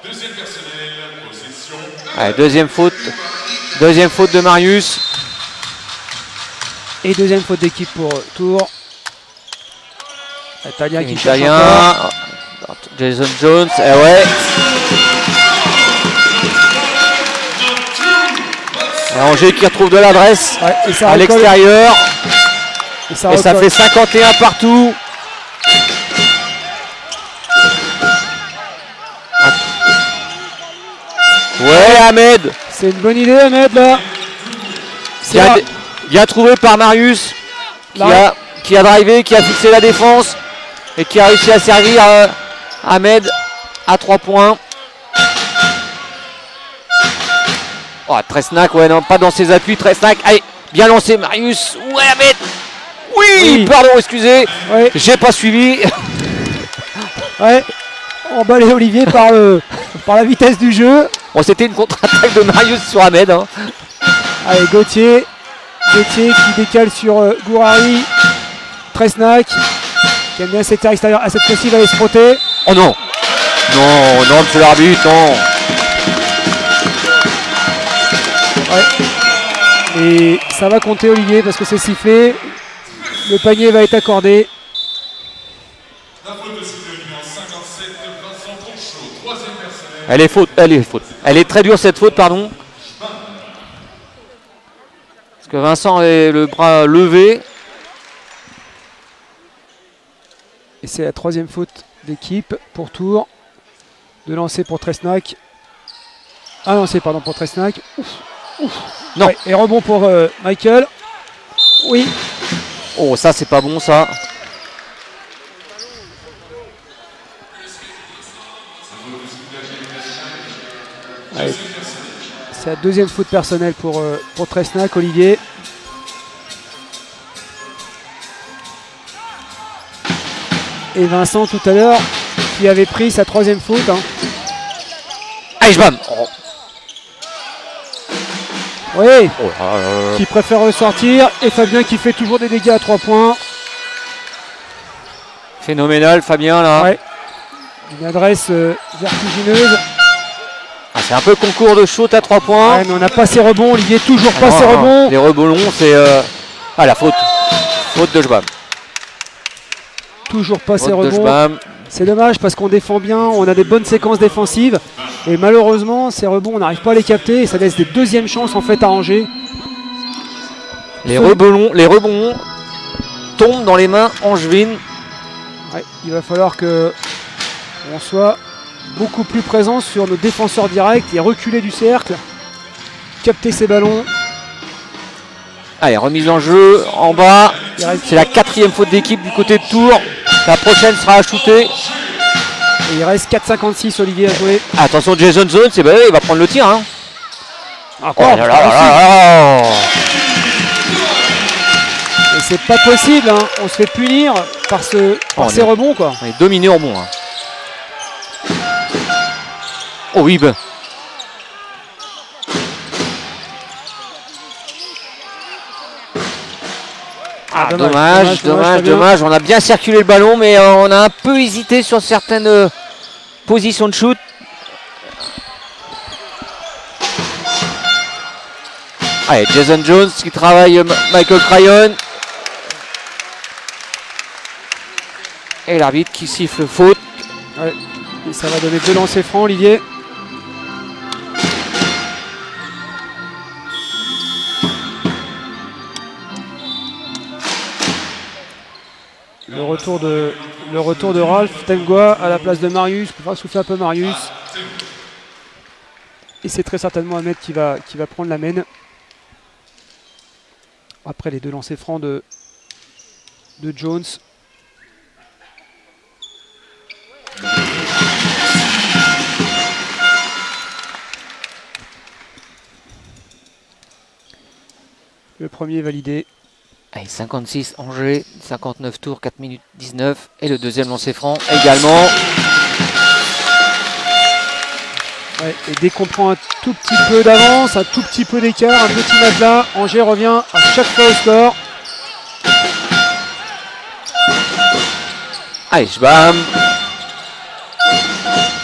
[SPEAKER 3] Deuxième personnel, possession.
[SPEAKER 1] Allez, deuxième faute. Deuxième faute de Marius.
[SPEAKER 2] Et deuxième faute d'équipe pour Tours. Talien qui cherche
[SPEAKER 1] Italien.
[SPEAKER 2] encore.
[SPEAKER 1] Jason Jones. Eh ouais. Et Angers qui retrouve de l'adresse
[SPEAKER 2] Ouais, et ça
[SPEAKER 1] à
[SPEAKER 2] recolle.
[SPEAKER 1] l'extérieur.
[SPEAKER 2] Et ça
[SPEAKER 1] Et ça
[SPEAKER 2] recolle.
[SPEAKER 1] fait 51 partout. Ouais, Ahmed.
[SPEAKER 2] C'est une bonne idée, Ahmed, là. C'est rare.
[SPEAKER 1] Bien trouvé par Marius
[SPEAKER 2] Là.
[SPEAKER 1] qui a drivé, qui a fixé la défense et qui a réussi à servir Ahmed à 3 points. Oh, Tresnac, ouais, non, pas dans ses appuis. Tresnac, allez, bien lancé Marius. Ouais, Ahmed. Oui,
[SPEAKER 2] Oui.
[SPEAKER 1] pardon, excusez.
[SPEAKER 2] Ouais,
[SPEAKER 1] J'ai pas suivi.
[SPEAKER 2] ouais. Emballé Olivier par la vitesse du jeu.
[SPEAKER 1] Bon, c'était une contre-attaque de Marius sur Ahmed. Hein.
[SPEAKER 2] Allez, Gauthier qui décale sur Gourari. Tresnac qui aime bien cet tir extérieur. À cette fois-ci, il va aller se frotter.
[SPEAKER 1] Oh non. Non, non, monsieur l'arbitre, non.
[SPEAKER 2] Ouais. Et ça va compter, Olivier, parce que c'est sifflé. Le panier va être accordé.
[SPEAKER 3] La faute de sifflet numéro 57, Vincent Ponchot. Troisième personnel.
[SPEAKER 1] Elle est faute, elle est faute. Elle est très dure cette faute, pardon. Parce que Vincent a le bras levé.
[SPEAKER 2] Et c'est la troisième faute d'équipe pour Tours. De lancer pour Tresnac. Ah non, c'est pardon pour Tresnac. Ouf, ouf.
[SPEAKER 1] Non.
[SPEAKER 2] Ouais, et rebond pour Michael. Oui.
[SPEAKER 1] Oh, ça c'est pas bon ça.
[SPEAKER 2] Allez. C'est la deuxième faute personnelle pour Tresnac, Olivier. Et Vincent tout à l'heure qui avait pris sa troisième faute. Hein.
[SPEAKER 1] Allez, je bam. Oh.
[SPEAKER 2] Oui,
[SPEAKER 1] Oh,
[SPEAKER 2] qui préfère ressortir. Et Fabien qui fait toujours des dégâts à 3 points.
[SPEAKER 1] Phénoménal, Fabien, là.
[SPEAKER 2] Ouais. Une adresse vertigineuse.
[SPEAKER 1] Ah, c'est un peu concours de shoot à 3 points.
[SPEAKER 2] Ouais, mais on n'a pas ses rebonds. Olivier, toujours pas ses
[SPEAKER 1] non,
[SPEAKER 2] rebonds.
[SPEAKER 1] Les rebonds longs, c'est... Ah, la faute. Faute de Jbam.
[SPEAKER 2] Toujours pas ses
[SPEAKER 1] Faute de
[SPEAKER 2] rebonds.
[SPEAKER 1] Jbam.
[SPEAKER 2] C'est dommage parce qu'on défend bien, on a des bonnes séquences défensives. Et malheureusement, ces rebonds, on n'arrive pas à les capter. Et ça laisse des deuxièmes chances en fait à Angers.
[SPEAKER 1] Les rebonds tombent dans les mains angevines.
[SPEAKER 2] Ouais, il va falloir que on soit beaucoup plus présent sur nos défenseurs directs et reculer du cercle. Capter ces ballons.
[SPEAKER 1] Allez, remise en jeu en bas.
[SPEAKER 2] Reste...
[SPEAKER 1] C'est la 4e faute d'équipe du côté de Tours. La prochaine sera à shooter.
[SPEAKER 2] Et il reste 4,56 Olivier à jouer.
[SPEAKER 1] Attention, Jason Zone, c'est il va prendre le tir. Hein.
[SPEAKER 2] Encore.
[SPEAKER 1] Oh là là là là.
[SPEAKER 2] Et c'est pas possible, hein. On se fait punir par ces rebonds quoi.
[SPEAKER 1] On est dominé au rebond. Hein. Oh oui, ben. Ah, dommage. On a bien circulé le ballon, mais on a un peu hésité sur certaines positions de shoot. Allez, Jason Jones qui travaille Michael Cryon. Et l'arbitre qui siffle faute.
[SPEAKER 2] Ouais. Et ça va donner 2 lancers francs, Olivier. Le retour de Ralph Temgua à la place de Marius, pour faire souffler un peu Marius. Et c'est très certainement Ahmed qui va prendre la main. Après les 2 lancers francs de Jones. Le premier est validé.
[SPEAKER 1] Allez, 56 Angers, 59 Tours, 4 minutes 19. Et le deuxième lancer franc également.
[SPEAKER 2] Ouais, et dès qu'on prend un tout petit peu d'avance, un tout petit peu d'écart, un petit matelas, Angers revient à chaque fois au score.
[SPEAKER 1] Allez, Jbam.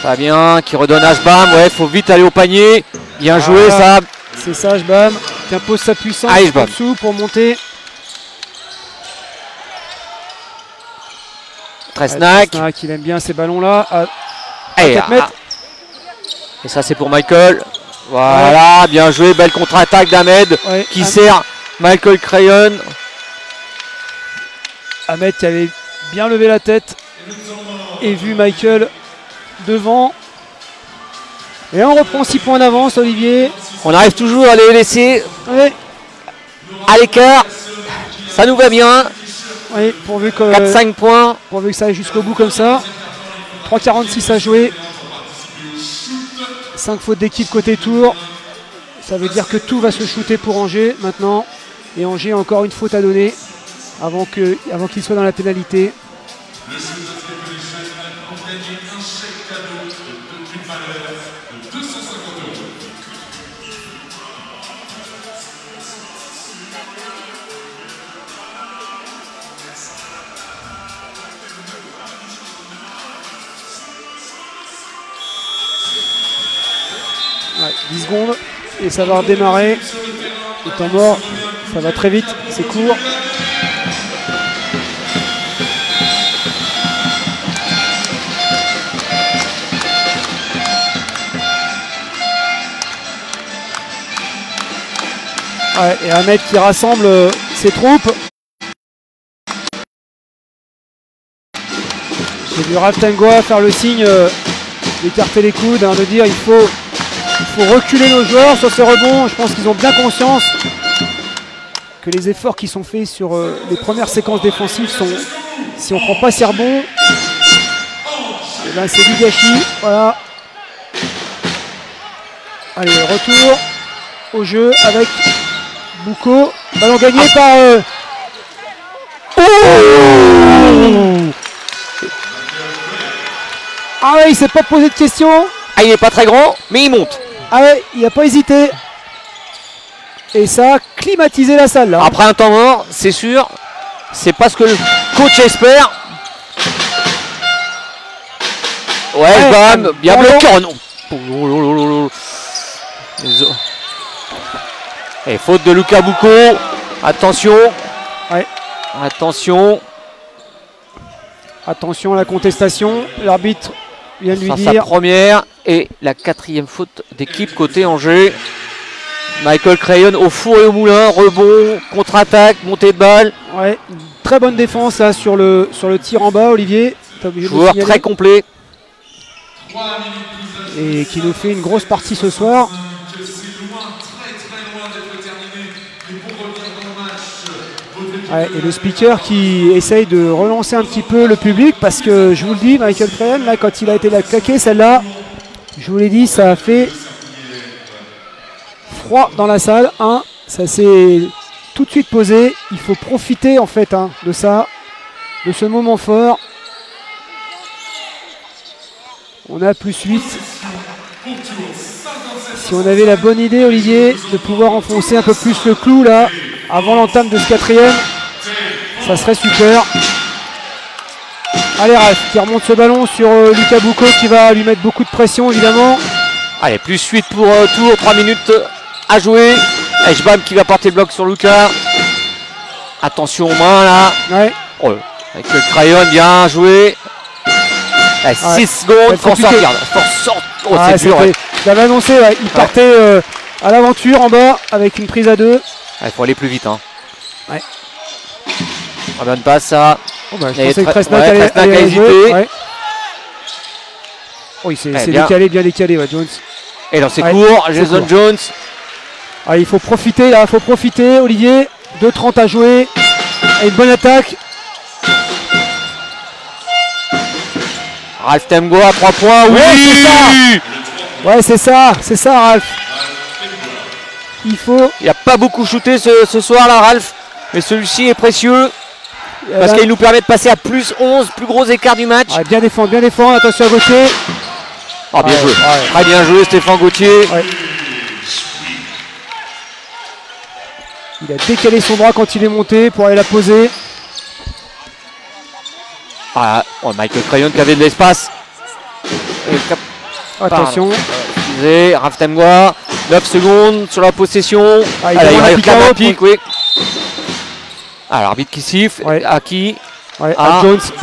[SPEAKER 1] Fabien qui redonne à Jbam. Ouais, faut vite aller au panier. Bien joué, ça.
[SPEAKER 2] C'est ça, Jbam qui impose sa puissance en dessous pour monter.
[SPEAKER 1] Tresnac.
[SPEAKER 2] Il aime bien ces ballons-là. À
[SPEAKER 1] 4 mètres. Et ça, c'est pour Michael. Voilà, ouais. Bien joué. Belle contre-attaque d'Ahmed qui sert Michael Crayon.
[SPEAKER 2] Ahmed qui avait bien levé la tête et vu Michael devant. Et on reprend 6 points d'avance, Olivier.
[SPEAKER 1] On arrive toujours à les laisser à l'écart. Ça nous va bien.
[SPEAKER 2] Oui, pourvu que
[SPEAKER 1] 4-5 points.
[SPEAKER 2] Pourvu que ça aille jusqu'au bout comme ça. 3,46 à jouer. 5 fautes d'équipe côté Tours. Ça veut dire que tout va se shooter pour Angers maintenant. Et Angers a encore une faute à donner avant qu'il soit dans la pénalité. Ouais, 10 secondes et ça va redémarrer. Le temps mort, ça va très vite, c'est court. Ouais, et Ahmed qui rassemble ses troupes. J'ai vu Ralph Temgua faire le signe d'écarter les coudes, de dire il faut reculer nos joueurs sur ces rebonds. Je pense qu'ils ont bien conscience que les efforts qui sont faits sur les premières séquences défensives sont, si on ne prend pas ces rebonds, et ben c'est du gâchis. Voilà. Allez, retour. au jeu avec Boucaud. Ballon gagné par... Ah ouais, il s'est pas posé de questions.
[SPEAKER 1] Ah, il est pas très grand, mais il monte.
[SPEAKER 2] Ah ouais, il n'a pas hésité. Et ça a climatisé la salle là.
[SPEAKER 1] Après un temps mort, c'est sûr. C'est pas ce que le coach espère. Ouais, bam, bien bloqué. Oh non. Et faute de Luca Boucaud. Attention.
[SPEAKER 2] Ouais.
[SPEAKER 1] Attention.
[SPEAKER 2] Attention à la contestation. L'arbitre vient de lui
[SPEAKER 1] Sa
[SPEAKER 2] dire.
[SPEAKER 1] première et la 4e faute d'équipe côté Angers. Michael Crayon au four et au moulin, rebond, contre-attaque, montée de balle.
[SPEAKER 2] Ouais, très bonne défense là sur le tir en bas, Olivier.
[SPEAKER 1] Joueur très complet.
[SPEAKER 2] Et qui nous fait une grosse partie ce soir. Ouais, et le speaker qui essaye de relancer un petit peu le public parce que je vous le dis, Michael Crayon, là quand il a été claqué celle-là, je vous l'ai dit, ça a fait froid dans la salle. Ça s'est tout de suite posé. Il faut profiter en fait de ça, de ce moment fort. On a +8. Si on avait la bonne idée, Olivier, de pouvoir enfoncer un peu plus le clou là, avant l'entame de ce 4e, ça serait super. Allez, Ralph qui remonte ce ballon sur Luca Boucaud qui va lui mettre beaucoup de pression évidemment.
[SPEAKER 1] Allez, +8 pour Tours, 3 minutes à jouer. Eshbam qui va porter le bloc sur Luca. Attention aux mains là.
[SPEAKER 2] Ouais.
[SPEAKER 1] Oh, avec le crayon, bien joué. 6 secondes, faut sortir. Oh, c'est dur.
[SPEAKER 2] Je l'avais annoncé, il partait à l'aventure en bas avec une prise à 2.
[SPEAKER 1] Il faut aller plus vite.
[SPEAKER 2] Ouais.
[SPEAKER 1] On donne pas ça.
[SPEAKER 2] Oh bah, je pensais que Tresnac
[SPEAKER 1] allait hésiter.
[SPEAKER 2] Ouais. Oui, c'est décalé, bien décalé, Jones.
[SPEAKER 1] Et là c'est court, Jason Jones.
[SPEAKER 2] Ah, il faut profiter là, Olivier. 2:30 à jouer. Et une bonne attaque.
[SPEAKER 1] Ralph Temgoa, 3 points. Oui,
[SPEAKER 2] c'est ça, Ralph. Il
[SPEAKER 1] n'y a pas beaucoup shooté ce soir là, Ralph. Mais celui-ci est précieux. Parce qu'il nous permet de passer à +11, plus gros écart du match.
[SPEAKER 2] Ouais, bien défendre, attention à Gauthier.
[SPEAKER 1] Oh, bien joué. Très bien joué, Stéphane Gauthier.
[SPEAKER 2] Ouais. Il a décalé son bras quand il est monté pour aller la poser.
[SPEAKER 1] Michael Crayon qui avait de l'espace.
[SPEAKER 2] Attention.
[SPEAKER 1] Excusez, Ralph Temgoa, 9 secondes sur la possession.
[SPEAKER 2] Il réclame
[SPEAKER 1] un pic, oui. L'arbitre qui siffle. À qui?
[SPEAKER 2] À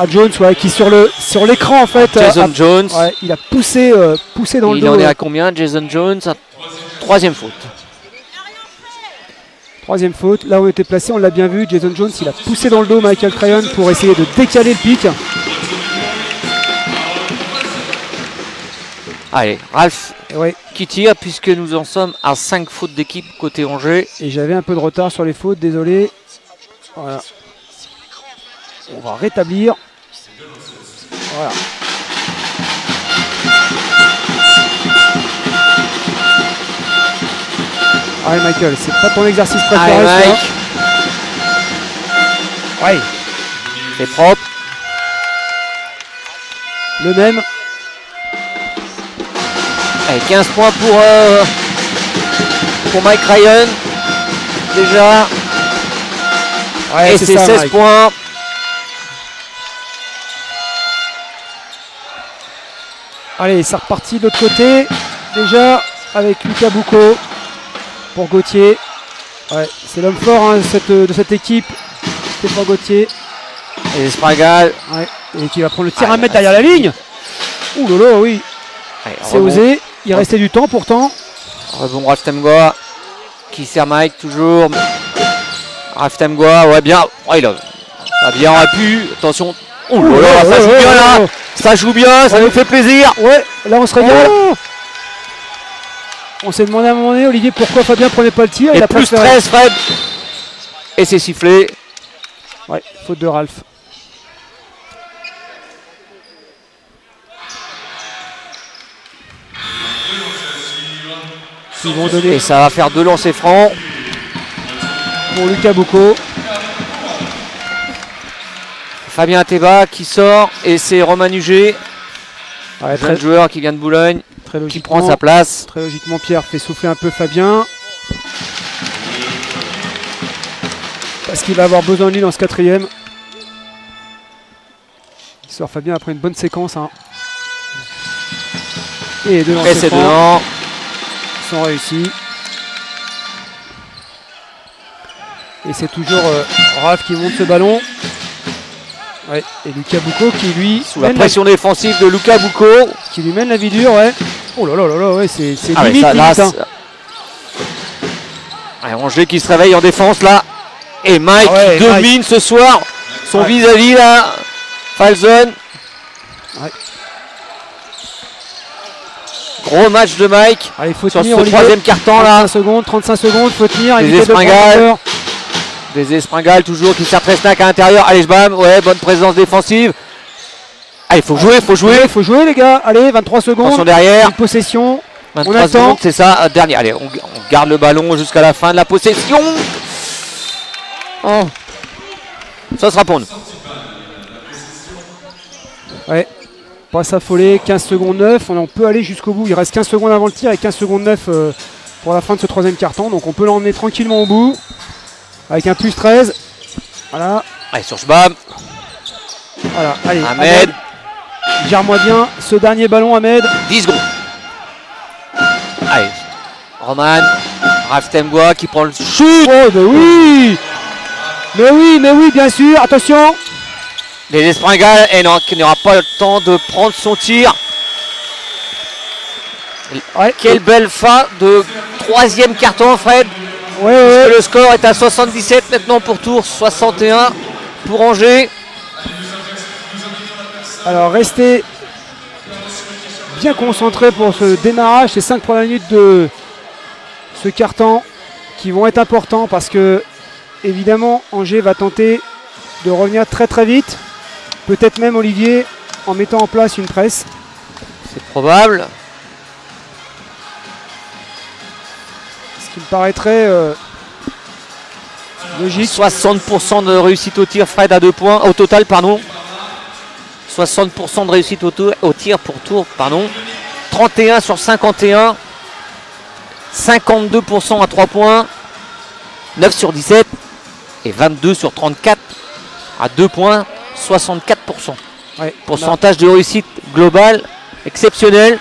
[SPEAKER 2] Jones, qui sur l'écran en fait.
[SPEAKER 1] Jason Jones.
[SPEAKER 2] Il a poussé dans le dos.
[SPEAKER 1] Il en est à combien, Jason Jones? 3e faute.
[SPEAKER 2] 3e faute. Là où on était placé, on l'a bien vu. Jason Jones, il a poussé dans le dos Michael Crayon pour essayer de décaler le pic.
[SPEAKER 1] Allez, Ralph qui tire puisque nous en sommes à 5 fautes d'équipe côté Angers.
[SPEAKER 2] Et j'avais un peu de retard sur les fautes, désolé. Voilà. On va rétablir. Voilà. Allez Michael, c'est pas ton exercice préféré.
[SPEAKER 1] Allez, Mike.
[SPEAKER 2] Ouais.
[SPEAKER 1] C'est propre.
[SPEAKER 2] Le même.
[SPEAKER 1] Allez, 15 points pour Mike Ryan. Déjà. Et c'est 16 Mike. Points.
[SPEAKER 2] Allez, c'est reparti de l'autre côté. Déjà avec Luca Boucaud pour Gauthier. Ouais, c'est l'homme fort de cette équipe. Stéphane Gauthier.
[SPEAKER 1] Et Spragal.
[SPEAKER 2] Ouais, et qui va prendre le tir à mètre derrière la ligne. Ouh là, oui. C'est osé. Il restait du temps pourtant.
[SPEAKER 1] Rebond Ralph Temgoa qui sert Mike toujours. Ralph Temgoa, bien. Il a bien pu. Attention. Ouh là, ça joue bien là. Ça joue bien, ça nous fait plaisir.
[SPEAKER 2] Ouais, là on se régale. On s'est demandé à un moment donné, Olivier, pourquoi Fabien prenait pas le tir.
[SPEAKER 1] Et il a plus 13, Fred. Et c'est sifflé.
[SPEAKER 2] Ouais, faute de Ralph. Ils vont donner
[SPEAKER 1] Et ça va faire 2 lancers francs.
[SPEAKER 2] pour Lucas Boucaud.
[SPEAKER 1] Fabien Ateba qui sort et c'est Romain Huget,
[SPEAKER 2] Ouais,
[SPEAKER 1] jeune joueur qui vient de Boulogne,
[SPEAKER 2] très
[SPEAKER 1] qui
[SPEAKER 2] logiquement,
[SPEAKER 1] prend sa place.
[SPEAKER 2] très logiquement, Pierre fait souffler un peu Fabien. Parce qu'il va avoir besoin de lui dans ce 4e. Il sort Fabien après une bonne séquence. Hein. Et les 2
[SPEAKER 1] Et
[SPEAKER 2] lancers
[SPEAKER 1] c'est
[SPEAKER 2] francs
[SPEAKER 1] dedans.
[SPEAKER 2] sont réussis. Et c'est toujours Raph qui monte ce ballon. Ouais. Et Lucas Boucaud qui lui
[SPEAKER 1] Sous la
[SPEAKER 2] mène
[SPEAKER 1] pression défensive de Lucas Boucaud.
[SPEAKER 2] qui lui mène la vie dure. Ouais. Oh là là là là, ouais, c'est
[SPEAKER 1] Ah ouais,
[SPEAKER 2] limite,
[SPEAKER 1] ça, là,
[SPEAKER 2] limite, hein.
[SPEAKER 1] Allez, Angers qui se réveille en défense là. Et Mike
[SPEAKER 2] Ah ouais,
[SPEAKER 1] domine ce soir son
[SPEAKER 2] Ouais.
[SPEAKER 1] vis-à-vis là. Falzon.
[SPEAKER 2] Ouais.
[SPEAKER 1] Gros match de Mike
[SPEAKER 2] Allez, il faut
[SPEAKER 1] sur
[SPEAKER 2] tenir
[SPEAKER 1] ce
[SPEAKER 2] Olivier.
[SPEAKER 1] 3e carton là.
[SPEAKER 2] 35 secondes, faut tenir.
[SPEAKER 1] Les
[SPEAKER 2] éviter de prendre
[SPEAKER 1] Espringales.
[SPEAKER 2] peur.
[SPEAKER 1] Des Espringales toujours qui sert très snack à l'intérieur. Allez, Jbam, ouais, bonne présence défensive. Allez, faut jouer, faut jouer.
[SPEAKER 2] Il faut jouer les gars. Allez, 23
[SPEAKER 1] Attention
[SPEAKER 2] secondes.
[SPEAKER 1] derrière.
[SPEAKER 2] Une possession.
[SPEAKER 1] 23
[SPEAKER 2] on attend.
[SPEAKER 1] secondes, c'est ça. Dernier. Allez, on garde le ballon jusqu'à la fin de la possession. Oh. Ça sera pour nous.
[SPEAKER 2] Ouais. Pas s'affoler. 15 secondes 9. On peut aller jusqu'au bout. Il reste 15 secondes avant le tir et 15 secondes 9 pour la fin de ce 3e carton. Donc on peut l'emmener tranquillement au bout. Avec un plus 13. Voilà.
[SPEAKER 1] Allez, sur Jbam.
[SPEAKER 2] Voilà. Allez.
[SPEAKER 1] Ahmed.
[SPEAKER 2] Gère-moi bien ce dernier ballon, Ahmed.
[SPEAKER 1] 10 secondes. Allez. Roman. Raftembois qui prend le shoot.
[SPEAKER 2] Oh, bah oui. Mais oui, bien sûr. Attention.
[SPEAKER 1] Les Espringales, et non, qui n'aura pas le temps de prendre son tir.
[SPEAKER 2] Ouais.
[SPEAKER 1] Quelle belle fin de 3e carton, Fred.
[SPEAKER 2] Ouais.
[SPEAKER 1] Le score est à 77 maintenant pour Tours, 61 pour Angers.
[SPEAKER 2] Alors restez bien concentrés pour ce démarrage, ces 5 premières minutes de ce carton qui vont être importants parce que évidemment Angers va tenter de revenir très très vite. Peut-être même Olivier en mettant en place une presse.
[SPEAKER 1] C'est probable.
[SPEAKER 2] Ce qui me paraîtrait logique.
[SPEAKER 1] 60% de réussite au tir, Fred, à 2 points. Au total, pardon. 60% de réussite au tir pour Tours, pardon. 31 sur 51. 52% à 3 points. 9 sur 17. Et 22 sur 34 à 2 points. 64%.
[SPEAKER 2] Ouais,
[SPEAKER 1] Pourcentage de réussite global exceptionnel.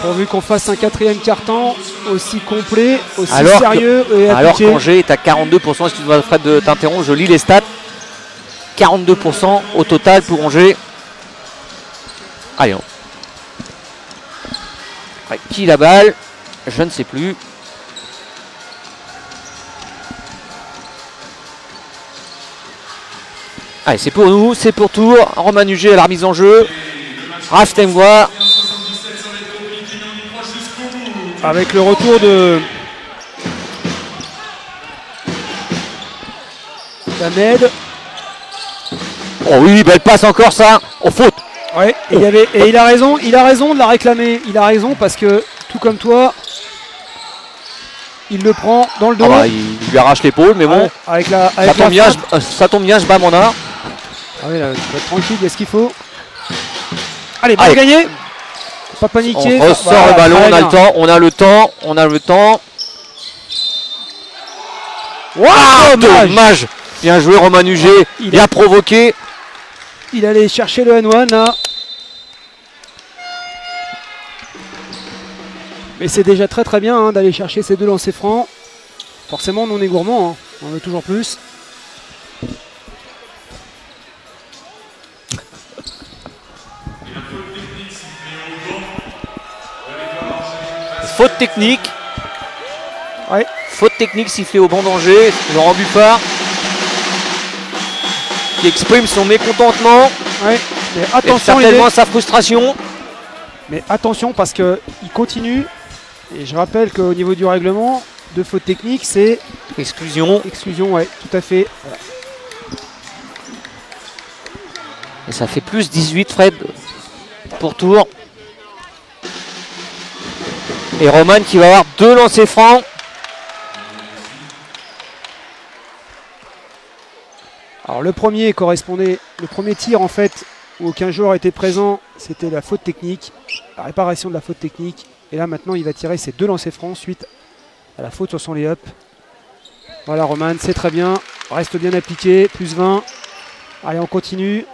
[SPEAKER 2] pourvu qu'on fasse un 4e carton aussi complet, aussi
[SPEAKER 1] Alors
[SPEAKER 2] sérieux et
[SPEAKER 1] Alors
[SPEAKER 2] appliqué.
[SPEAKER 1] qu'Angers est à 42%, excuse-moi Fred de t'interrompre, je lis les stats. 42% au total pour Angers. Allez, ouais, qui la balle? Je ne sais plus. Allez, c'est pour nous, c'est pour Tours. Romain Huget à la remise en jeu. Raftembois.
[SPEAKER 2] Avec le retour d'Ahmed.
[SPEAKER 1] Oh oui, belle passe encore ça. Oh, faute.
[SPEAKER 2] Ouais, et il a raison de la réclamer. Il a raison parce que tout comme toi, il le prend dans le dos.
[SPEAKER 1] Ah bah, il lui arrache l'épaule, mais bon.
[SPEAKER 2] Ouais, avec la
[SPEAKER 1] Ça tombe bien, ça tombe bien, je bats mon art.
[SPEAKER 2] Ah oui, là, tu vas être tranquille, il y a ce qu'il faut. Allez, balle gagnée. Pas paniquer.
[SPEAKER 1] On ressort
[SPEAKER 2] Voilà,
[SPEAKER 1] le ballon,
[SPEAKER 2] très
[SPEAKER 1] on a
[SPEAKER 2] bien.
[SPEAKER 1] le temps, on a le temps, on a le temps. Waouh, dommage. Bien joué Romain Huget, bien provoqué.
[SPEAKER 2] Il allait chercher le N1 là. Mais c'est déjà très très bien hein, d'aller chercher ces 2 lancers francs. Forcément, on est gourmand, hein. On veut toujours plus.
[SPEAKER 1] Faute technique.
[SPEAKER 2] Ouais.
[SPEAKER 1] Faute technique sifflée au banc d'Angers. Laurent Buffard qui exprime son mécontentement
[SPEAKER 2] Ouais. Mais
[SPEAKER 1] et
[SPEAKER 2] attention, les
[SPEAKER 1] certainement sa frustration.
[SPEAKER 2] Mais attention parce qu'il continue. Et je rappelle qu'au niveau du règlement, de faute technique, c'est
[SPEAKER 1] Exclusion.
[SPEAKER 2] exclusion, ouais, tout à fait. Voilà.
[SPEAKER 1] Et ça fait plus 18 Fred pour Tours. Et Roman qui va avoir 2 lancers francs.
[SPEAKER 2] Alors le premier correspondait, le premier tir en fait où aucun joueur était présent, c'était la faute technique, la réparation de la faute technique. Et là maintenant il va tirer ses 2 lancers francs suite à la faute sur son lay-up. Voilà Roman, c'est très bien, reste bien appliqué, plus 20. Allez, on continue.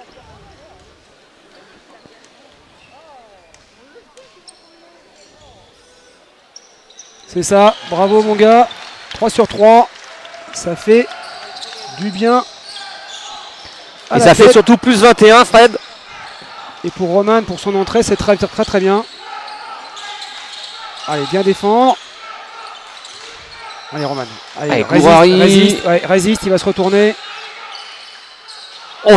[SPEAKER 2] C'est ça, bravo mon gars, 3 sur 3, ça fait du bien.
[SPEAKER 1] Et ça fait surtout plus 21, Fred.
[SPEAKER 2] Et pour Roman, pour son entrée, c'est très très bien. Allez, bien défendre. Allez Roman. Allez, résiste, il va se retourner.
[SPEAKER 1] Oh,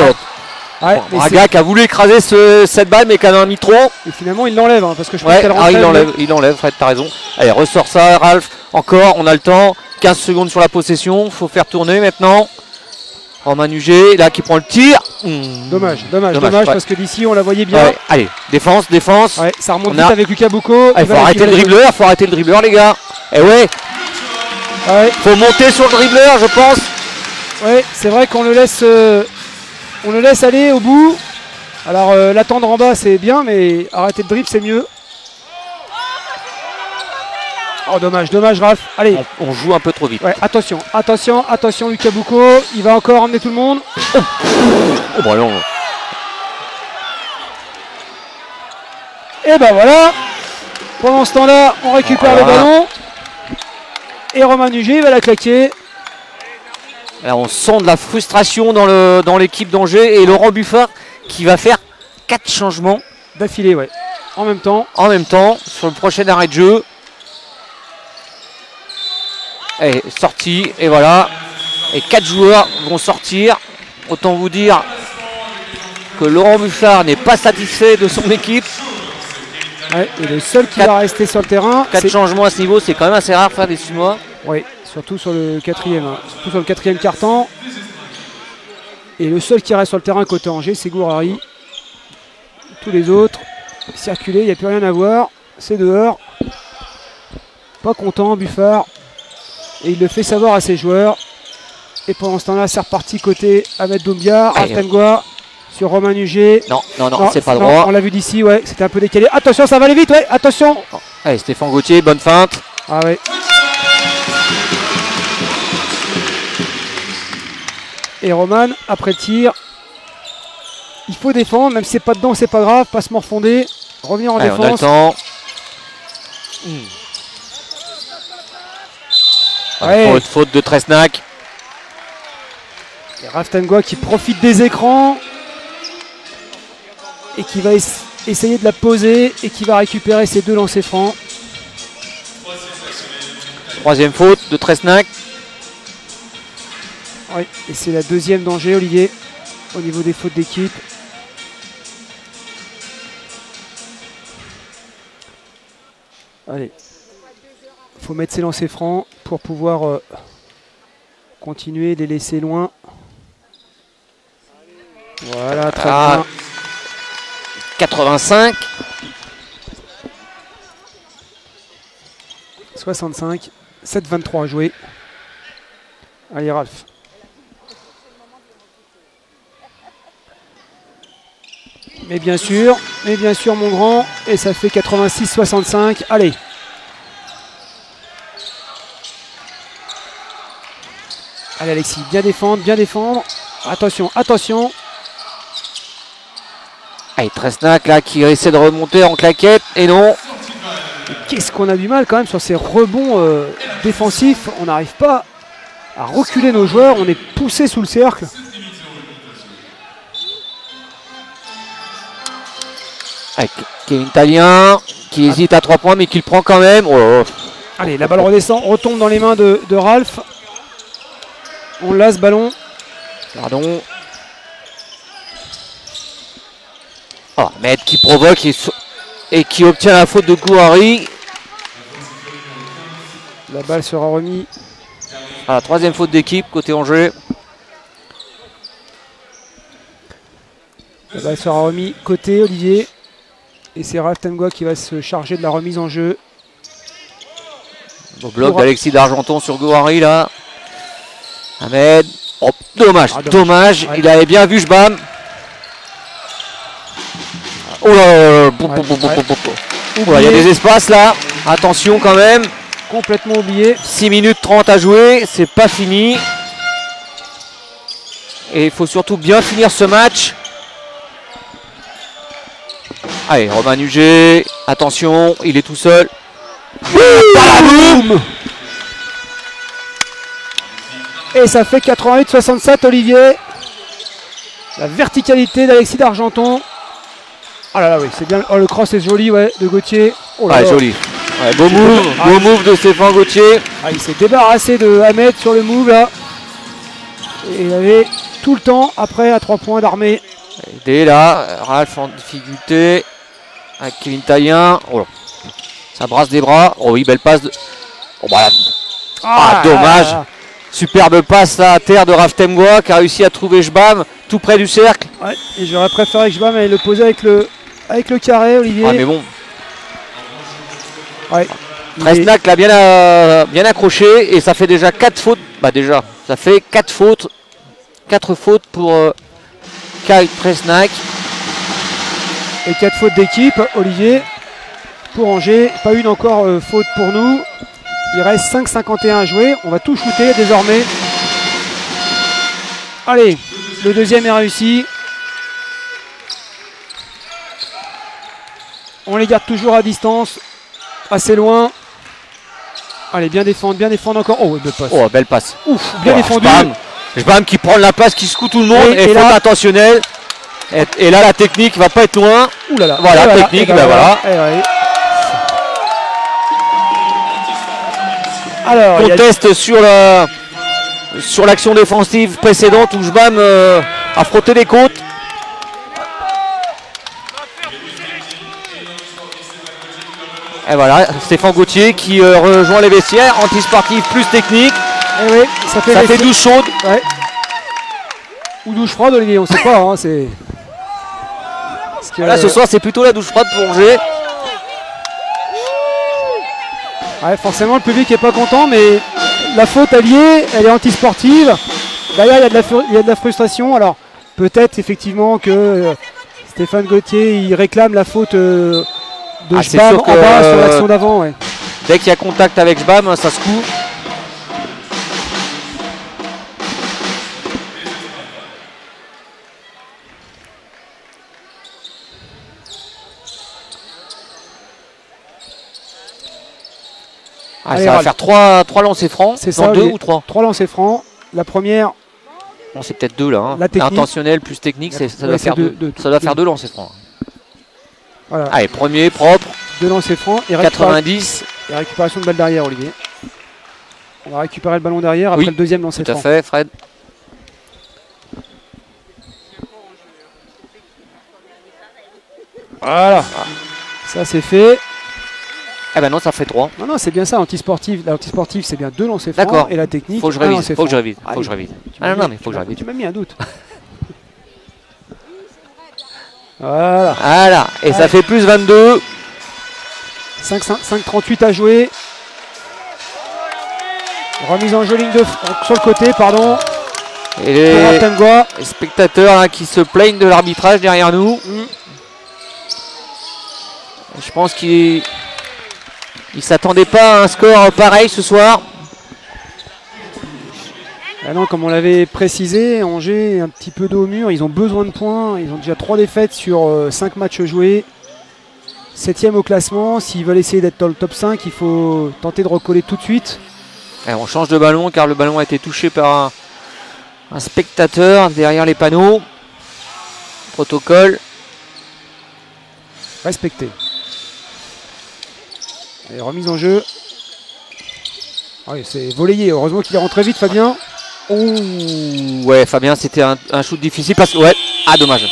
[SPEAKER 2] ouais,
[SPEAKER 1] Braga qui a voulu écraser cette balle mais qui en a mis trop.
[SPEAKER 2] Et finalement il l'enlève hein, parce que je pense qu'elle
[SPEAKER 1] rentre. Il l'enlève, Fred, t'as raison. Allez, ressort ça, Ralph. Encore, on a le temps. 15 secondes sur la possession. Faut faire tourner maintenant. Roman Huget, là qui prend le tir.
[SPEAKER 2] Dommage parce que d'ici on la voyait bien.
[SPEAKER 1] Ouais, allez, défense.
[SPEAKER 2] Ouais, ça remonte vite avec Lucas Boucaud.
[SPEAKER 1] Il faut arrêter le dribbleur, les gars. Et ouais. Faut monter sur le dribbleur, je pense.
[SPEAKER 2] Ouais, c'est vrai qu'on le laisse aller au bout. Alors l'attendre en bas c'est bien, mais arrêter le dribble c'est mieux. Oh dommage Ralph. Allez.
[SPEAKER 1] On joue un peu trop vite.
[SPEAKER 2] Ouais, attention Lucas Boucaud. Il va encore emmener tout le monde.
[SPEAKER 1] Oh bah non.
[SPEAKER 2] Et ben voilà. Pendant ce temps-là, on récupère le ballon. Et Roman Huget va la claquer.
[SPEAKER 1] Là, on sent de la frustration dans l'équipe d'Angers. Et Laurent Buffard qui va faire 4 changements.
[SPEAKER 2] D'affilée, ouais. En même temps,
[SPEAKER 1] sur le prochain arrêt de jeu. Et sorti, et voilà. Et 4 joueurs vont sortir. Autant vous dire que Laurent Buffard n'est pas satisfait de son équipe.
[SPEAKER 2] Ouais, et le seul qui va rester sur le terrain.
[SPEAKER 1] 4 changements à ce niveau, c'est quand même assez rare de faire des Sunois.
[SPEAKER 2] Oui, surtout sur le quatrième. Hein. Surtout sur le quatrième quart-temps. Et le seul qui reste sur le terrain côté Angers, c'est Gourari. Tous les autres, circuler, il n'y a plus rien à voir. C'est dehors. Pas content, Buffard. Et il le fait savoir à ses joueurs. Et pendant ce temps-là, c'est reparti côté Ahmed Doumbia, Ralph sur Roman Huget.
[SPEAKER 1] Non, c'est pas droit.
[SPEAKER 2] On l'a vu d'ici, ouais, c'était un peu décalé. Attention, ça va aller vite, ouais, attention.
[SPEAKER 1] Allez, Stéphane Gauthier, bonne feinte.
[SPEAKER 2] Ah ouais. Et Roman, après le tir, il faut défendre, même si c'est pas dedans, c'est pas grave, pas se morfonder, revenir en défense.
[SPEAKER 1] On a le temps. Ouais. Faute de Tresnac.
[SPEAKER 2] Et Raftengua qui profite des écrans et qui va essayer de la poser et qui va récupérer ses 2 lancers francs.
[SPEAKER 1] 3e faute de Tresnac.
[SPEAKER 2] Oui, et c'est la 2e d'Angers, Olivier, au niveau des fautes d'équipe. Allez, il faut mettre ses lancers francs pour pouvoir continuer, les laisser loin. Voilà, très bien.
[SPEAKER 1] 85.
[SPEAKER 2] 65. 7-23 à jouer. Allez, Ralph. Mais bien sûr, mon grand. Et ça fait 86-65. Allez. Allez, Alexis, bien défendre, bien défendre. Attention, attention.
[SPEAKER 1] Allez, Tresnac là qui essaie de remonter en claquette. Et non.
[SPEAKER 2] Qu'est-ce qu'on a du mal quand même sur ces rebonds défensifs. On n'arrive pas à reculer nos joueurs. On est poussé sous le cercle.
[SPEAKER 1] Avec Kevin Talien qui hésite à 3 points mais qui le prend quand même. Oh.
[SPEAKER 2] Allez, la balle redescend, retombe dans les mains de Ralph. On l'a ce ballon.
[SPEAKER 1] Pardon. Oh, Med qui provoque et qui obtient la faute de Gouari.
[SPEAKER 2] La balle sera remise.
[SPEAKER 1] Ah, 3e faute d'équipe côté Angers.
[SPEAKER 2] La balle sera remise côté Olivier. Et c'est Ralph Tengua qui va se charger de la remise en jeu.
[SPEAKER 1] Au bloc d'Alexis d'Argenton sur Gouari là. Ahmed. Oh, dommage, dommage. Ouais. Il avait bien vu Jbam. Oh là, il y a des espaces là. Attention quand même.
[SPEAKER 2] Complètement oublié.
[SPEAKER 1] 6 minutes 30 à jouer. C'est pas fini. Et il faut surtout bien finir ce match. Allez, Romain Huget. Attention, il est tout seul.
[SPEAKER 2] Boum. Et ça fait 88-67, Olivier. La verticalité d'Alexis d'Argenton. Oh là là, oui, c'est bien. Oh, le cross est joli, ouais, de Gauthier. Oh là
[SPEAKER 1] là. Joli. Ouais, beau move de Stéphane Gauthier.
[SPEAKER 2] Ah, il s'est débarrassé de Ahmed sur le move là. Et il avait tout le temps après à 3 points d'armée.
[SPEAKER 1] Et là, Ralph en difficulté avec Kevin Taillin. Oh là. Ça brasse des bras. Oh oui, belle passe. Oh, bah, dommage. Superbe passe là, à terre de Raftem Goa qui a réussi à trouver Jbam tout près du cercle.
[SPEAKER 2] Ouais, et j'aurais préféré que Jbam aille le poser avec le carré, Olivier.
[SPEAKER 1] Ah mais bon.
[SPEAKER 2] Ouais.
[SPEAKER 1] Tresnac l'a bien accroché et ça fait déjà 4 fautes. Bah déjà, ça fait 4 fautes. 4 fautes pour Kyle Tresnac.
[SPEAKER 2] Et 4 fautes d'équipe, Olivier. Pour Angers, pas une encore faute pour nous. Il reste 5,51 à jouer. On va tout shooter désormais. Allez, le deuxième est réussi. On les garde toujours à distance. Assez loin. Allez, bien défendre encore. Oh, belle passe.
[SPEAKER 1] Oh, belle passe.
[SPEAKER 2] Ouf, bien défendu.
[SPEAKER 1] Jbam qui prend la passe, qui secoue tout le monde. Et faute intentionnelle. Et là, la technique va pas être loin.
[SPEAKER 2] Ouh là là.
[SPEAKER 1] Voilà, technique, ben voilà.
[SPEAKER 2] Alors,
[SPEAKER 1] conteste sur l'action défensive précédente où Jbam a frotté les côtes. Et voilà, Stéphane Gauthier qui rejoint les vestiaires, anti-sportif plus technique.
[SPEAKER 2] Et oui, ça fait
[SPEAKER 1] douche chaude.
[SPEAKER 2] Ouais. Ou douche froide, Olivier, on ne sait pas. Hein, c'est...
[SPEAKER 1] Là, ce soir, c'est plutôt la douche froide pour Angers.
[SPEAKER 2] Ouais, forcément, le public n'est pas content, mais la faute alliée, elle est anti-sportive. D'ailleurs, il y a de la frustration. Alors, peut-être effectivement que Stéphane Gauthier, il réclame la faute de Jbam en bas sur l'action d'avant. Ouais.
[SPEAKER 1] Dès qu'il y a contact avec Jbam, ça se coud. Ah, ça va faire 3 lancers francs.
[SPEAKER 2] C'est ça,
[SPEAKER 1] 2 ou 3
[SPEAKER 2] 3 lancers francs. La première.
[SPEAKER 1] Bon, c'est peut-être 2 là. Hein.
[SPEAKER 2] La technique.
[SPEAKER 1] Intentionnel plus technique, ça doit faire 2. Ça doit faire 2 lancers francs.
[SPEAKER 2] Voilà.
[SPEAKER 1] Allez, premier, propre.
[SPEAKER 2] 2 lancers francs. Et
[SPEAKER 1] 90.
[SPEAKER 2] Et récupération de balle derrière, Olivier. On va récupérer le ballon derrière après le deuxième lancer franc.
[SPEAKER 1] Tout à fait, Fred.
[SPEAKER 2] Voilà. Ça, c'est fait.
[SPEAKER 1] Eh ben non, ça fait 3.
[SPEAKER 2] Non, c'est bien ça, anti-sportif. L'anti-sportif, c'est bien 2 lancers francs.
[SPEAKER 1] D'accord.
[SPEAKER 2] Et la technique,
[SPEAKER 1] faut que je révise. Faut que je révise. Faut que je révise.
[SPEAKER 2] Non, mais faut que je révise. Tu m'as mis un doute.
[SPEAKER 1] Voilà. Et ça fait plus 22.
[SPEAKER 2] 5,38 à jouer. Remise en jeu ligne sur le côté, pardon.
[SPEAKER 1] Et les spectateurs hein, qui se plaignent de l'arbitrage derrière nous. Je pense qu'ils ne s'attendaient pas à un score pareil ce soir.
[SPEAKER 2] Ah non, comme on l'avait précisé, Angers un petit peu dos au mur. Ils ont besoin de points. Ils ont déjà 3 défaites sur 5 matchs joués. 7e au classement. S'ils veulent essayer d'être dans le top 5, il faut tenter de recoller tout de suite.
[SPEAKER 1] Et on change de ballon car le ballon a été touché par un spectateur derrière les panneaux. Protocole.
[SPEAKER 2] Respecté. Et remise en jeu. Oui, c'est volleyé. Heureusement qu'il est rentré vite, Fabien.
[SPEAKER 1] Ouh, ouais, Fabien, c'était un shoot difficile parce que. Ouais, dommage.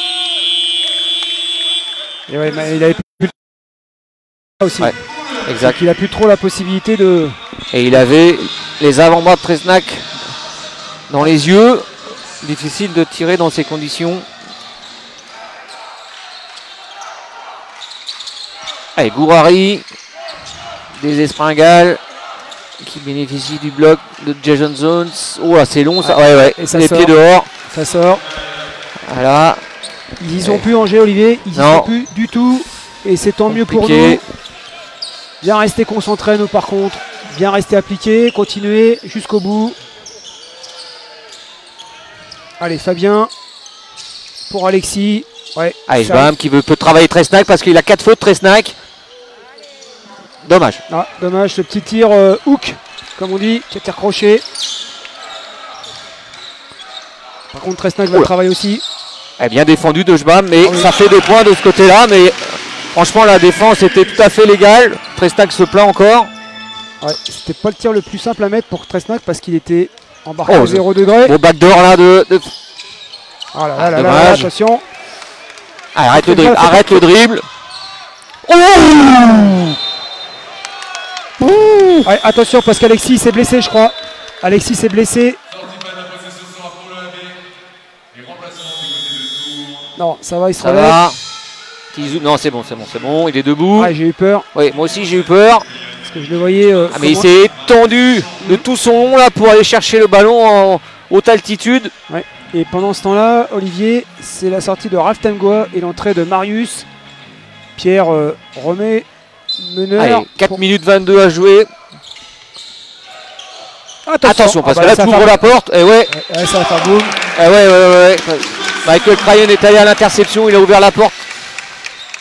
[SPEAKER 2] Et ouais, mais il avait plus aussi.
[SPEAKER 1] Ouais, exact.
[SPEAKER 2] Il a plus trop la possibilité de.
[SPEAKER 1] Et il avait les avant-bras de Tresnac dans les yeux. Difficile de tirer dans ces conditions. Allez, Gouari. Des Espringales. qui bénéficie du bloc de Jason Jones. Oh là, c'est long ça. Ouais, ouais.
[SPEAKER 2] Et ça
[SPEAKER 1] les
[SPEAKER 2] sort.
[SPEAKER 1] pieds dehors.
[SPEAKER 2] Ça sort.
[SPEAKER 1] Voilà.
[SPEAKER 2] Ils y sont plus, Angers, Olivier. Ils y
[SPEAKER 1] Non.
[SPEAKER 2] sont plus du tout. Et c'est tant mieux pour
[SPEAKER 1] Compliqué.
[SPEAKER 2] nous. Bien rester concentrés, nous, par contre. Bien rester appliqués. Continuer jusqu'au bout. Allez, Fabien. Pour Alexis. Ouais.
[SPEAKER 1] Allez,
[SPEAKER 2] ça-
[SPEAKER 1] Jbam qui peut travailler Tresnac parce qu'il a 4 fautes Tresnac. Dommage.
[SPEAKER 2] Ah, dommage, ce petit tir hook, comme on dit, qui a été recroché. Par contre, Tresnac va le travailler aussi.
[SPEAKER 1] Eh, bien défendu de Jbam, mais
[SPEAKER 2] Ah oui.
[SPEAKER 1] ça fait 2 points de ce côté-là. Mais franchement, la défense était tout à fait légale. Tresnac se plaint encore.
[SPEAKER 2] Ouais, c'était pas le tir le plus simple à mettre pour Tresnac parce qu'il était embarqué
[SPEAKER 1] Oh,
[SPEAKER 2] à 0 degré.
[SPEAKER 1] Bon backdoor là de...
[SPEAKER 2] Ah là là là là,
[SPEAKER 1] dommage.
[SPEAKER 2] attention.
[SPEAKER 1] Ah, arrête le
[SPEAKER 2] Fais
[SPEAKER 1] dribble,
[SPEAKER 2] pas, fais
[SPEAKER 1] arrête le dribble. Oh
[SPEAKER 2] Ouais, attention parce qu'Alexis s'est blessé, je crois. Alexis s'est blessé.
[SPEAKER 3] Sortie pas de la possession sera pour le AB. Et remplacement du côté de Tours.
[SPEAKER 2] Non, ça va, il se
[SPEAKER 1] Ça
[SPEAKER 2] relève.
[SPEAKER 1] va. Tizou- Non, c'est bon, c'est bon, c'est bon. Il est debout.
[SPEAKER 2] Ouais, j'ai eu peur
[SPEAKER 1] Oui, moi aussi j'ai eu peur.
[SPEAKER 2] parce que je le voyais.
[SPEAKER 1] Ah, mais il
[SPEAKER 2] comment-
[SPEAKER 1] s'est étendu de tout son long là pour aller chercher le ballon en haute altitude.
[SPEAKER 2] Et pendant ce temps-là, Olivier, c'est la sortie de Ralph Tangua et l'entrée de Marius. Pierre remet meneur.
[SPEAKER 1] Allez, 4
[SPEAKER 2] pour-
[SPEAKER 1] minutes 22 à jouer. Attention, parce
[SPEAKER 2] Ah
[SPEAKER 1] que
[SPEAKER 2] bah
[SPEAKER 1] là,
[SPEAKER 2] ça
[SPEAKER 1] tu
[SPEAKER 2] va
[SPEAKER 1] ouvres
[SPEAKER 2] faire-
[SPEAKER 1] la porte. Et ouais,
[SPEAKER 2] Ouais, ça va faire boum.
[SPEAKER 1] ouais. Michael Cryan est allé à l'interception. Il a ouvert la porte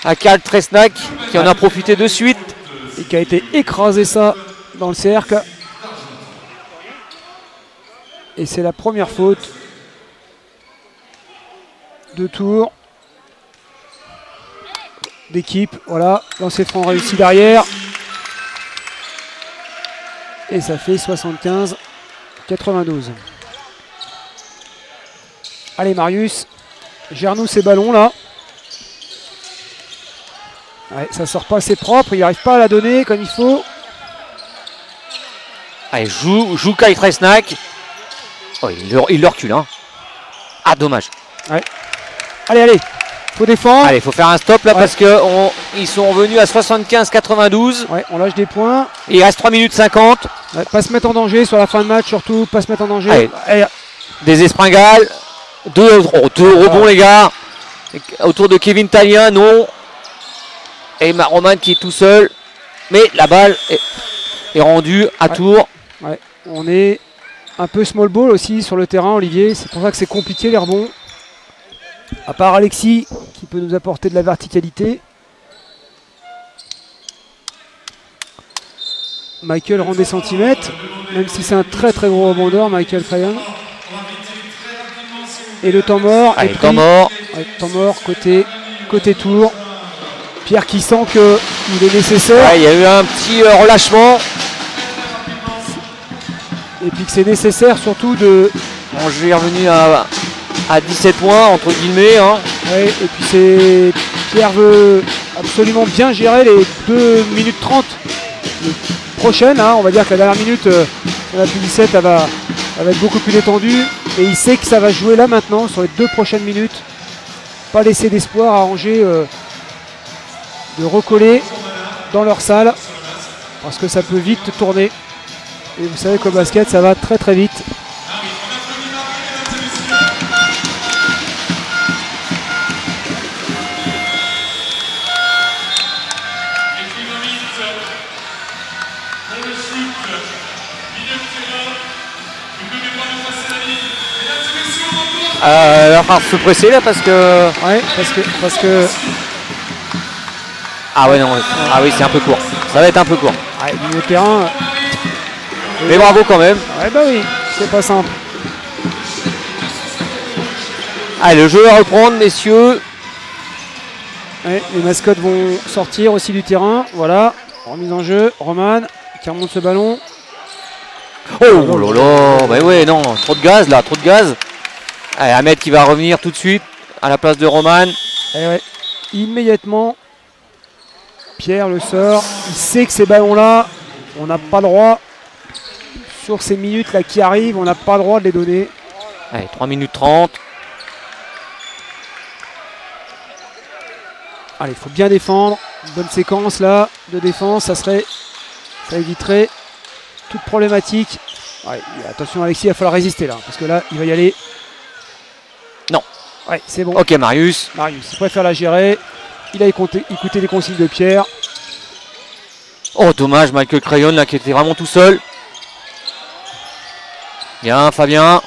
[SPEAKER 1] à Karl Tresnac qui en a profité de suite.
[SPEAKER 2] Et qui a été écrasé ça dans le cercle. Et c'est la première faute de tour d'équipe. Voilà, lancer franc réussi derrière. Et ça fait 75-92. Allez Marius, gère-nous ces ballons là. Ouais, ça sort pas assez propre, il n'arrive pas à la donner comme il faut.
[SPEAKER 1] Allez, joue Kyle Tresnac. Oh, il le recule. Hein. Ah, dommage.
[SPEAKER 2] Allez, faut défendre.
[SPEAKER 1] Allez, il faut faire un stop là
[SPEAKER 2] Ouais.
[SPEAKER 1] parce qu'ils sont revenus à 75-92.
[SPEAKER 2] Ouais, on lâche des points.
[SPEAKER 1] Il reste 3 minutes 50.
[SPEAKER 2] Ouais, pas se mettre en danger sur la fin de match, surtout, pas se mettre en danger.
[SPEAKER 1] Allez.
[SPEAKER 2] Allez,
[SPEAKER 1] Des espringales. Deux rebonds, les gars. Autour de Kevin Talien, non. Et Roman qui est tout seul. Mais la balle est rendue à
[SPEAKER 2] Ouais.
[SPEAKER 1] Tours.
[SPEAKER 2] ouais, on est un peu small ball aussi sur le terrain, Olivier. C'est pour ça que c'est compliqué les rebonds. À part Alexis qui peut nous apporter de la verticalité. Michael rend des centimètres, même si c'est un très très gros rebondeur, Michael Cryan. Et le temps mort est
[SPEAKER 1] Allez,
[SPEAKER 2] pris.
[SPEAKER 1] temps mort.
[SPEAKER 2] Ouais, temps mort côté Tours. Pierre qui sent qu'il est nécessaire
[SPEAKER 1] Ouais, il y a eu un petit relâchement.
[SPEAKER 2] et puis que c'est nécessaire surtout de.
[SPEAKER 1] Angers est revenu à 17 points, entre guillemets. Hein.
[SPEAKER 2] Ouais, et puis Pierre veut absolument bien gérer les 2 minutes 30 prochaines. Hein. On va dire que la dernière minute, on a plus 17, elle va être beaucoup plus détendue. Et il sait que ça va jouer là maintenant sur les 2 prochaines minutes. Pas laisser d'espoir à Angers de recoller dans leur salle parce que ça peut vite tourner. Et vous savez qu'au basket, ça va très très vite.
[SPEAKER 3] Pour le shoot, milieu de terrain, vous ne devez pas dépasser la ligne. Mesdames et messieurs, on encore.
[SPEAKER 1] Il va falloir se presser là parce que.
[SPEAKER 2] Ouais, parce que
[SPEAKER 1] Ah ouais, non. Ah oui, c'est un peu court. Ça va être un peu court.
[SPEAKER 2] ouais, milieu de terrain.
[SPEAKER 1] Mais bravo quand même.
[SPEAKER 2] Ouais, bah oui, c'est pas simple.
[SPEAKER 1] Allez, le jeu à reprendre, messieurs.
[SPEAKER 2] Ouais, les mascottes vont sortir aussi du terrain. Voilà, remise en jeu. Roman qui remonte ce ballon.
[SPEAKER 1] Oh là là. Bah ouais, non. Trop de gaz là, trop de gaz. Allez, Ahmed qui va revenir tout de suite à la place de Roman.
[SPEAKER 2] Et ouais, immédiatement, Pierre le sort. Il sait que ces ballons-là, on n'a pas le droit, sur ces minutes-là qui arrivent, on n'a pas le droit de les donner.
[SPEAKER 1] Allez, 3 minutes 30.
[SPEAKER 2] Allez, il faut bien défendre. Une bonne séquence là de défense, ça éviterait toute problématique. Ouais, attention Alexis, il va falloir résister là, parce que là, il va y aller.
[SPEAKER 1] Non.
[SPEAKER 2] Ouais, c'est bon.
[SPEAKER 1] Ok, Marius.
[SPEAKER 2] Marius, il préfère la gérer. Il a écouté les consignes de Pierre.
[SPEAKER 1] Oh, dommage, Michael Crayon là qui était vraiment tout seul. Bien, Fabien.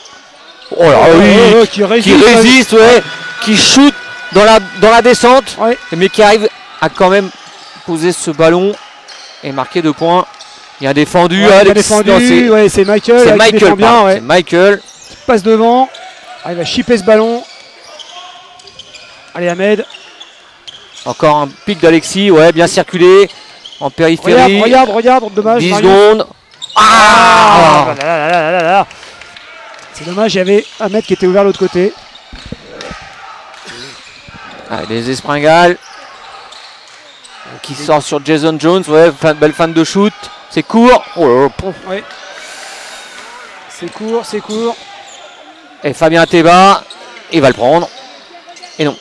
[SPEAKER 1] Oh là, oui.
[SPEAKER 2] Qui résiste,
[SPEAKER 1] ouais. Qui shoot dans la descente.
[SPEAKER 2] Ouais.
[SPEAKER 1] Mais qui arrive à quand même poser ce ballon et marquer 2 points. Il y a défendu.
[SPEAKER 2] Ouais,
[SPEAKER 1] Alex.
[SPEAKER 2] il a défendu.
[SPEAKER 1] Non,
[SPEAKER 2] Ouais, c'est Michael.
[SPEAKER 1] c'est
[SPEAKER 2] qui
[SPEAKER 1] Michael.
[SPEAKER 2] défend bien, ouais.
[SPEAKER 1] C'est Michael.
[SPEAKER 2] Qui passe devant. Ah, il va chipper ce ballon. Allez, Ahmed.
[SPEAKER 1] Encore un pic d'Alexis. Ouais, bien circulé. En périphérie.
[SPEAKER 2] Regarde, dommage.
[SPEAKER 1] 10
[SPEAKER 2] Marius.
[SPEAKER 1] secondes.
[SPEAKER 2] Ah là. C'est dommage, il y avait Ahmed qui était ouvert de l'autre côté.
[SPEAKER 1] Allez, des Espringales. Qui sort sur Jason Jones. Ouais, belle fan de shoot. C'est court. Oh là là.
[SPEAKER 2] Ouais. C'est court.
[SPEAKER 1] Et Fabien Théba. Il va le prendre. Et non.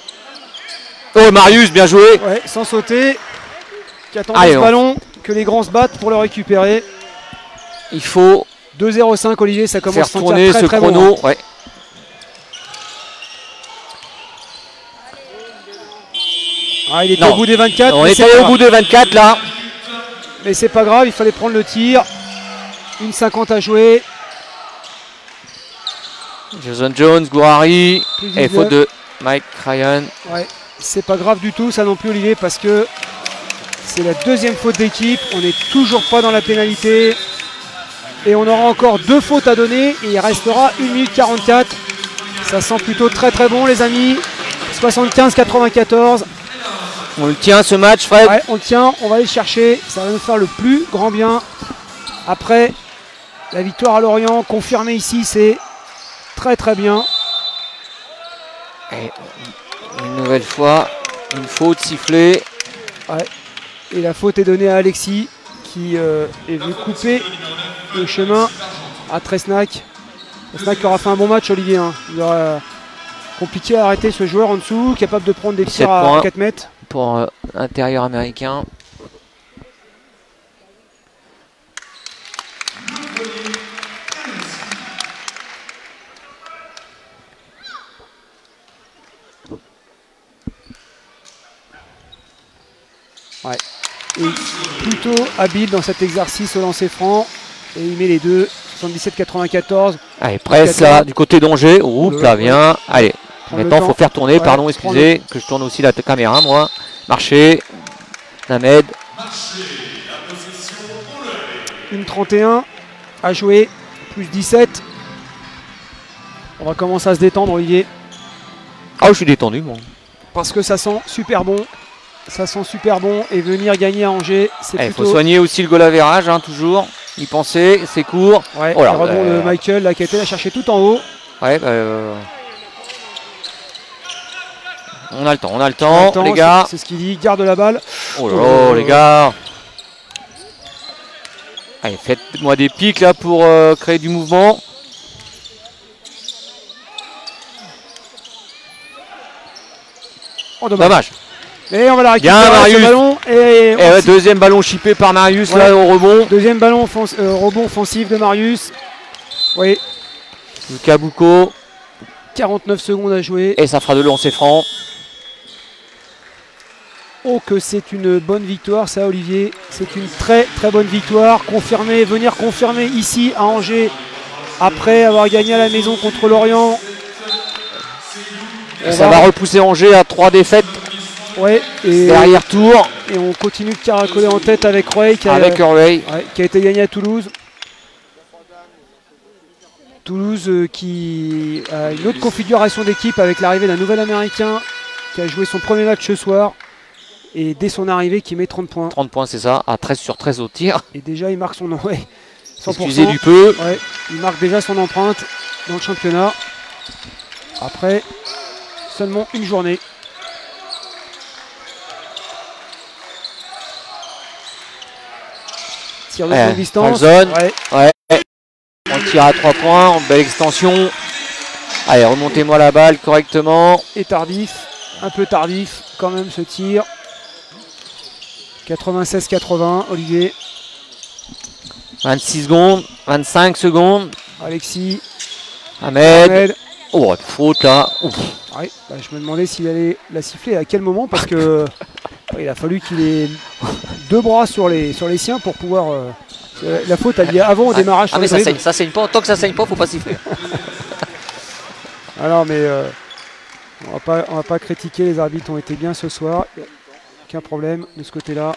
[SPEAKER 1] Oh, Marius, bien joué.
[SPEAKER 2] Ouais, sans sauter. Qui attend
[SPEAKER 1] Allez,
[SPEAKER 2] ce ballon que les grands se battent pour le récupérer.
[SPEAKER 1] Il faut
[SPEAKER 2] 2-0-5 Olivier, ça commence à
[SPEAKER 1] faire
[SPEAKER 2] sentir
[SPEAKER 1] tourner
[SPEAKER 2] très,
[SPEAKER 1] ce
[SPEAKER 2] très
[SPEAKER 1] chrono.
[SPEAKER 2] bon, hein.
[SPEAKER 1] Ouais.
[SPEAKER 2] Ah, il était
[SPEAKER 1] Non.
[SPEAKER 2] au bout des 24.
[SPEAKER 1] On
[SPEAKER 2] mais
[SPEAKER 1] est
[SPEAKER 2] c'est
[SPEAKER 1] allé
[SPEAKER 2] pas
[SPEAKER 1] au
[SPEAKER 2] grave.
[SPEAKER 1] bout de 24 là.
[SPEAKER 2] Mais c'est pas grave, il fallait prendre le tir. 1,50 à jouer.
[SPEAKER 1] Jason Jones, Gouari.
[SPEAKER 2] Plus
[SPEAKER 1] Et
[SPEAKER 2] 19.
[SPEAKER 1] faute de Mike Ryan.
[SPEAKER 2] Ouais, c'est pas grave du tout ça non plus Olivier parce que c'est la deuxième faute d'équipe. On n'est toujours pas dans la pénalité. Et on aura encore 2 fautes à donner et il restera 1 minute 44. Ça sent plutôt très très bon les amis. 75-94.
[SPEAKER 1] On le tient ce match, Fred.
[SPEAKER 2] Ouais, on le tient, on va aller le chercher. Ça va nous faire le plus grand bien. Après la victoire à Lorient, confirmée ici, c'est très très bien.
[SPEAKER 1] Et une nouvelle fois, une faute sifflée.
[SPEAKER 2] Ouais. Et la faute est donnée à Alexis qui est venu couper le chemin à Tresnac. Tresnac qui aura fait un bon match Olivier. Hein. Il aura compliqué à arrêter ce joueur en dessous, capable de prendre des tirs à 4 mètres.
[SPEAKER 1] Pour l'intérieur américain.
[SPEAKER 2] Ouais. Et plutôt habile dans cet exercice au lancer franc. Et il met les deux. 77-94.
[SPEAKER 1] Allez, presse là, du côté d'Angers. Oups, là, viens. Allez,
[SPEAKER 2] Prendre
[SPEAKER 1] maintenant,
[SPEAKER 2] le
[SPEAKER 1] il faut
[SPEAKER 2] temps.
[SPEAKER 1] faire tourner.
[SPEAKER 2] Ouais,
[SPEAKER 1] Pardon, excusez, que je tourne aussi la caméra, moi. Marché. Ahmed.
[SPEAKER 2] 1,31 à jouer. Plus 17. On va commencer à se détendre, Olivier.
[SPEAKER 1] Ah, je suis détendu, moi.
[SPEAKER 2] Parce que ça sent super bon. Ça sent super bon. Et venir gagner à Angers, c'est
[SPEAKER 1] Il faut
[SPEAKER 2] plutôt...
[SPEAKER 1] soigner aussi le goal average, hein, toujours. Y penser, c'est court.
[SPEAKER 2] Ouais,
[SPEAKER 1] Oh là,
[SPEAKER 2] le rebond de Michael là, qui a été la chercher tout en haut.
[SPEAKER 1] Ouais, on a le temps,
[SPEAKER 2] Attends,
[SPEAKER 1] les gars.
[SPEAKER 2] c'est ce qu'il dit, garde la balle.
[SPEAKER 1] Oh là là, les gars. Allez, faites-moi des pics là pour créer du mouvement.
[SPEAKER 2] Oh, dommage.
[SPEAKER 1] Dommage.
[SPEAKER 2] Et on va la récupérer
[SPEAKER 1] Bien, Marius.
[SPEAKER 2] ce ballon.
[SPEAKER 1] Et ouais, deuxième ballon chippé par Marius
[SPEAKER 2] Ouais.
[SPEAKER 1] là au rebond.
[SPEAKER 2] Deuxième ballon rebond offensif de Marius. Oui,
[SPEAKER 1] Lucas Boucault.
[SPEAKER 2] 49 secondes à jouer.
[SPEAKER 1] Et ça fera de lancer franc.
[SPEAKER 2] Oh que c'est une bonne victoire ça Olivier. C'est une très très bonne victoire. Venir confirmer ici à Angers après avoir gagné à la maison contre Lorient.
[SPEAKER 1] Ça va repousser Angers à 3 défaites.
[SPEAKER 2] Ouais, et
[SPEAKER 1] Derrière tour.
[SPEAKER 2] on continue de caracoler en tête avec Roy qui
[SPEAKER 1] Avec Hurley.
[SPEAKER 2] qui a été gagné à Toulouse. Toulouse qui a une autre configuration d'équipe avec l'arrivée d'un nouvel Américain qui a joué son premier match ce soir. Et dès son arrivée qui met 30 points.
[SPEAKER 1] 30 points, c'est ça. À 13 sur 13 au tir.
[SPEAKER 2] Et déjà il marque son nom. Ouais, 100%.
[SPEAKER 1] Excusez du peu.
[SPEAKER 2] Ouais, il marque déjà son empreinte dans le championnat. Après seulement une journée. Tir de longue distance.
[SPEAKER 1] Zone.
[SPEAKER 2] Ouais.
[SPEAKER 1] Ouais. On tire à 3 points. En belle extension. Allez, remontez-moi la balle correctement.
[SPEAKER 2] Et tardif. Un peu tardif quand même ce tir. 96-80, Olivier.
[SPEAKER 1] 26 secondes, 25 secondes.
[SPEAKER 2] Alexis,
[SPEAKER 1] Ahmed.
[SPEAKER 2] Ahmed.
[SPEAKER 1] Oh, faute là. Ouf.
[SPEAKER 2] Ouais, bah, je me demandais s'il allait la siffler et à quel moment parce que il a fallu qu'il ait 2 bras sur les siens pour pouvoir. La faute elle y est avant au démarrage.
[SPEAKER 1] Ah mais
[SPEAKER 2] sur les
[SPEAKER 1] ça saigne pas. Tant que ça saigne pas, faut pas siffler.
[SPEAKER 2] Alors mais on va pas critiquer, les arbitres ont été bien ce soir. Aucun problème de ce côté-là.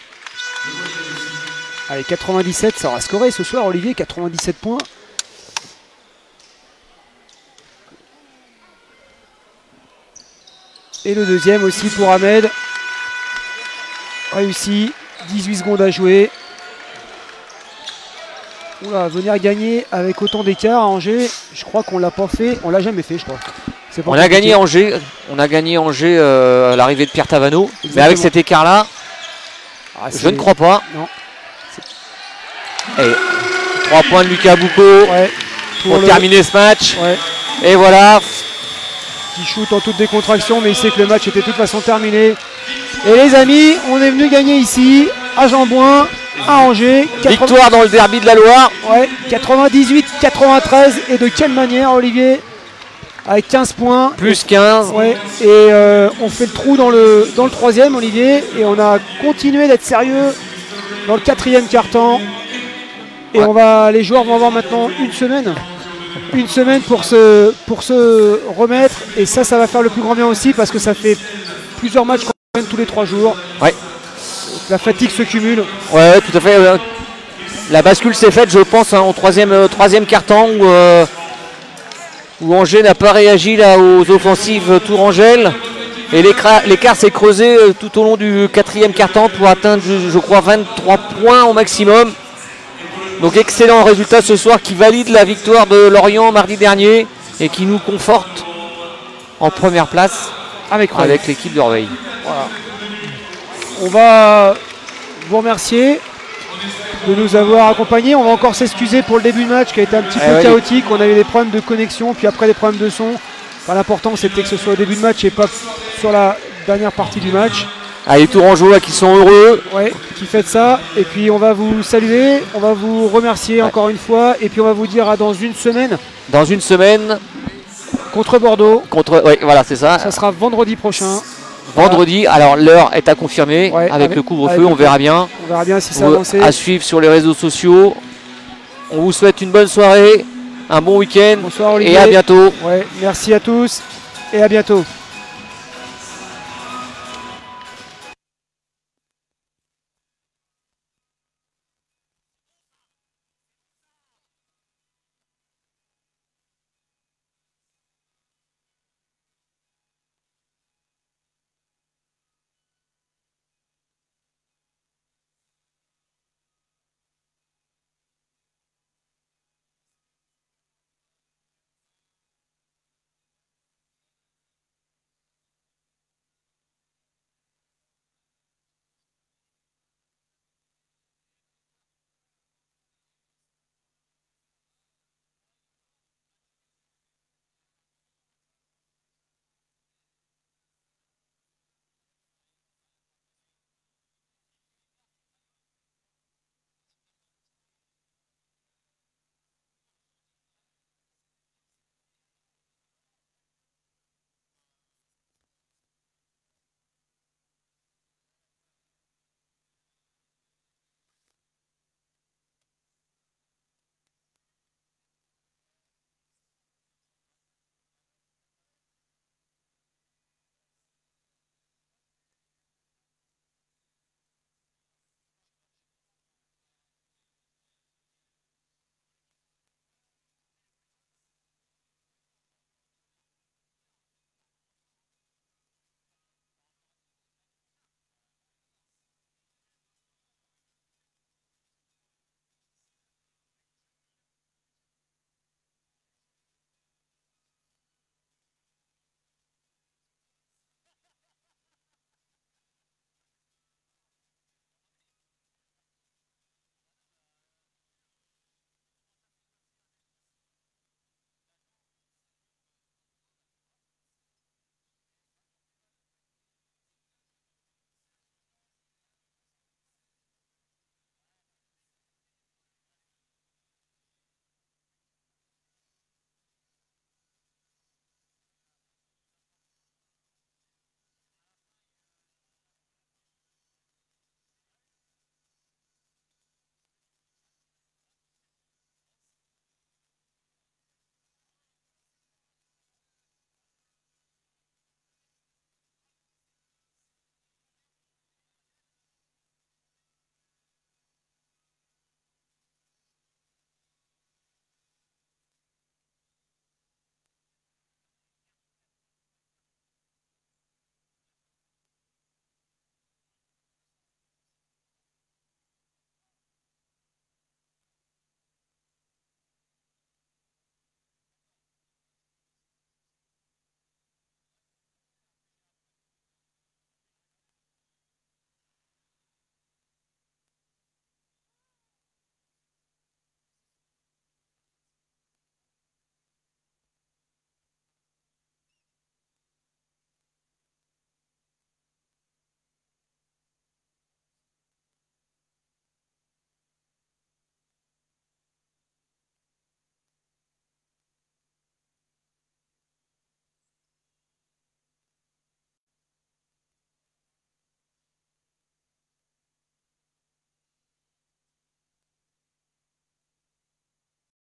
[SPEAKER 2] Allez, 97, ça aura scoré ce soir, Olivier, 97 points. Et le deuxième aussi pour Ahmed. Réussi, 18 secondes à jouer. Oula, venir gagner avec autant d'écart à Angers, je crois qu'on l'a pas fait, on l'a jamais fait je crois.
[SPEAKER 1] On a gagné Angers, à l'arrivée de Pierre Tavano, exactement. Mais avec cet écart-là, je ne crois pas.
[SPEAKER 2] Non.
[SPEAKER 1] Et 3 points de Lucas Boucaud pour terminer ce match.
[SPEAKER 2] Ouais.
[SPEAKER 1] Et voilà.
[SPEAKER 2] Qui shoot en toute décontraction, mais il sait que le match était de toute façon terminé. Et les amis, on est venu gagner ici, à Jean-Bouin, à Angers.
[SPEAKER 1] Victoire dans le derby de la Loire.
[SPEAKER 2] Ouais, 98-93. Et de quelle manière, Olivier? Avec 15 points.
[SPEAKER 1] Plus 15.
[SPEAKER 2] Ouais, et on fait le trou dans le troisième, Olivier. Et on a continué d'être sérieux dans le quatrième quart-temps. Et les joueurs vont avoir maintenant une semaine pour se remettre. Et ça va faire le plus grand bien aussi parce que ça fait plusieurs matchs qu'on gagne tous les 3 jours.
[SPEAKER 1] Ouais.
[SPEAKER 2] La fatigue se cumule.
[SPEAKER 1] Ouais, tout à fait. La bascule s'est faite, je pense, au troisième quart-temps où Angers n'a pas réagi là aux offensives Tourangelle. Et l'écart s'est creusé tout au long du quatrième quart-temps pour atteindre, je crois, 23 points au maximum. Donc excellent résultat ce soir qui valide la victoire de Lorient mardi dernier et qui nous conforte en première place avec l'équipe de Rueil.
[SPEAKER 2] Voilà. On va vous remercier de nous avoir accompagnés. On va encore s'excuser pour le début de match qui a été un petit peu chaotique. On a eu des problèmes de connexion, puis après des problèmes de son. Enfin, l'important c'était que ce soit au début de match et pas sur la dernière partie du match.
[SPEAKER 1] Les Tourangeaux qui sont heureux.
[SPEAKER 2] Ouais, qui fêtent ça. Et puis on va vous saluer, on va vous remercier encore une fois. Et puis on va vous dire à dans une semaine.
[SPEAKER 1] Dans une semaine.
[SPEAKER 2] Contre Bordeaux.
[SPEAKER 1] Voilà, c'est ça.
[SPEAKER 2] Ça sera vendredi prochain.
[SPEAKER 1] Vendredi, alors l'heure est à confirmer avec le couvre-feu, on verra bien.
[SPEAKER 2] On verra bien si ça avance.
[SPEAKER 1] À suivre sur les réseaux sociaux. On vous souhaite une bonne soirée, un bon week-end.
[SPEAKER 2] Bonsoir Olivier.
[SPEAKER 1] Et à bientôt.
[SPEAKER 2] Merci à tous et à bientôt.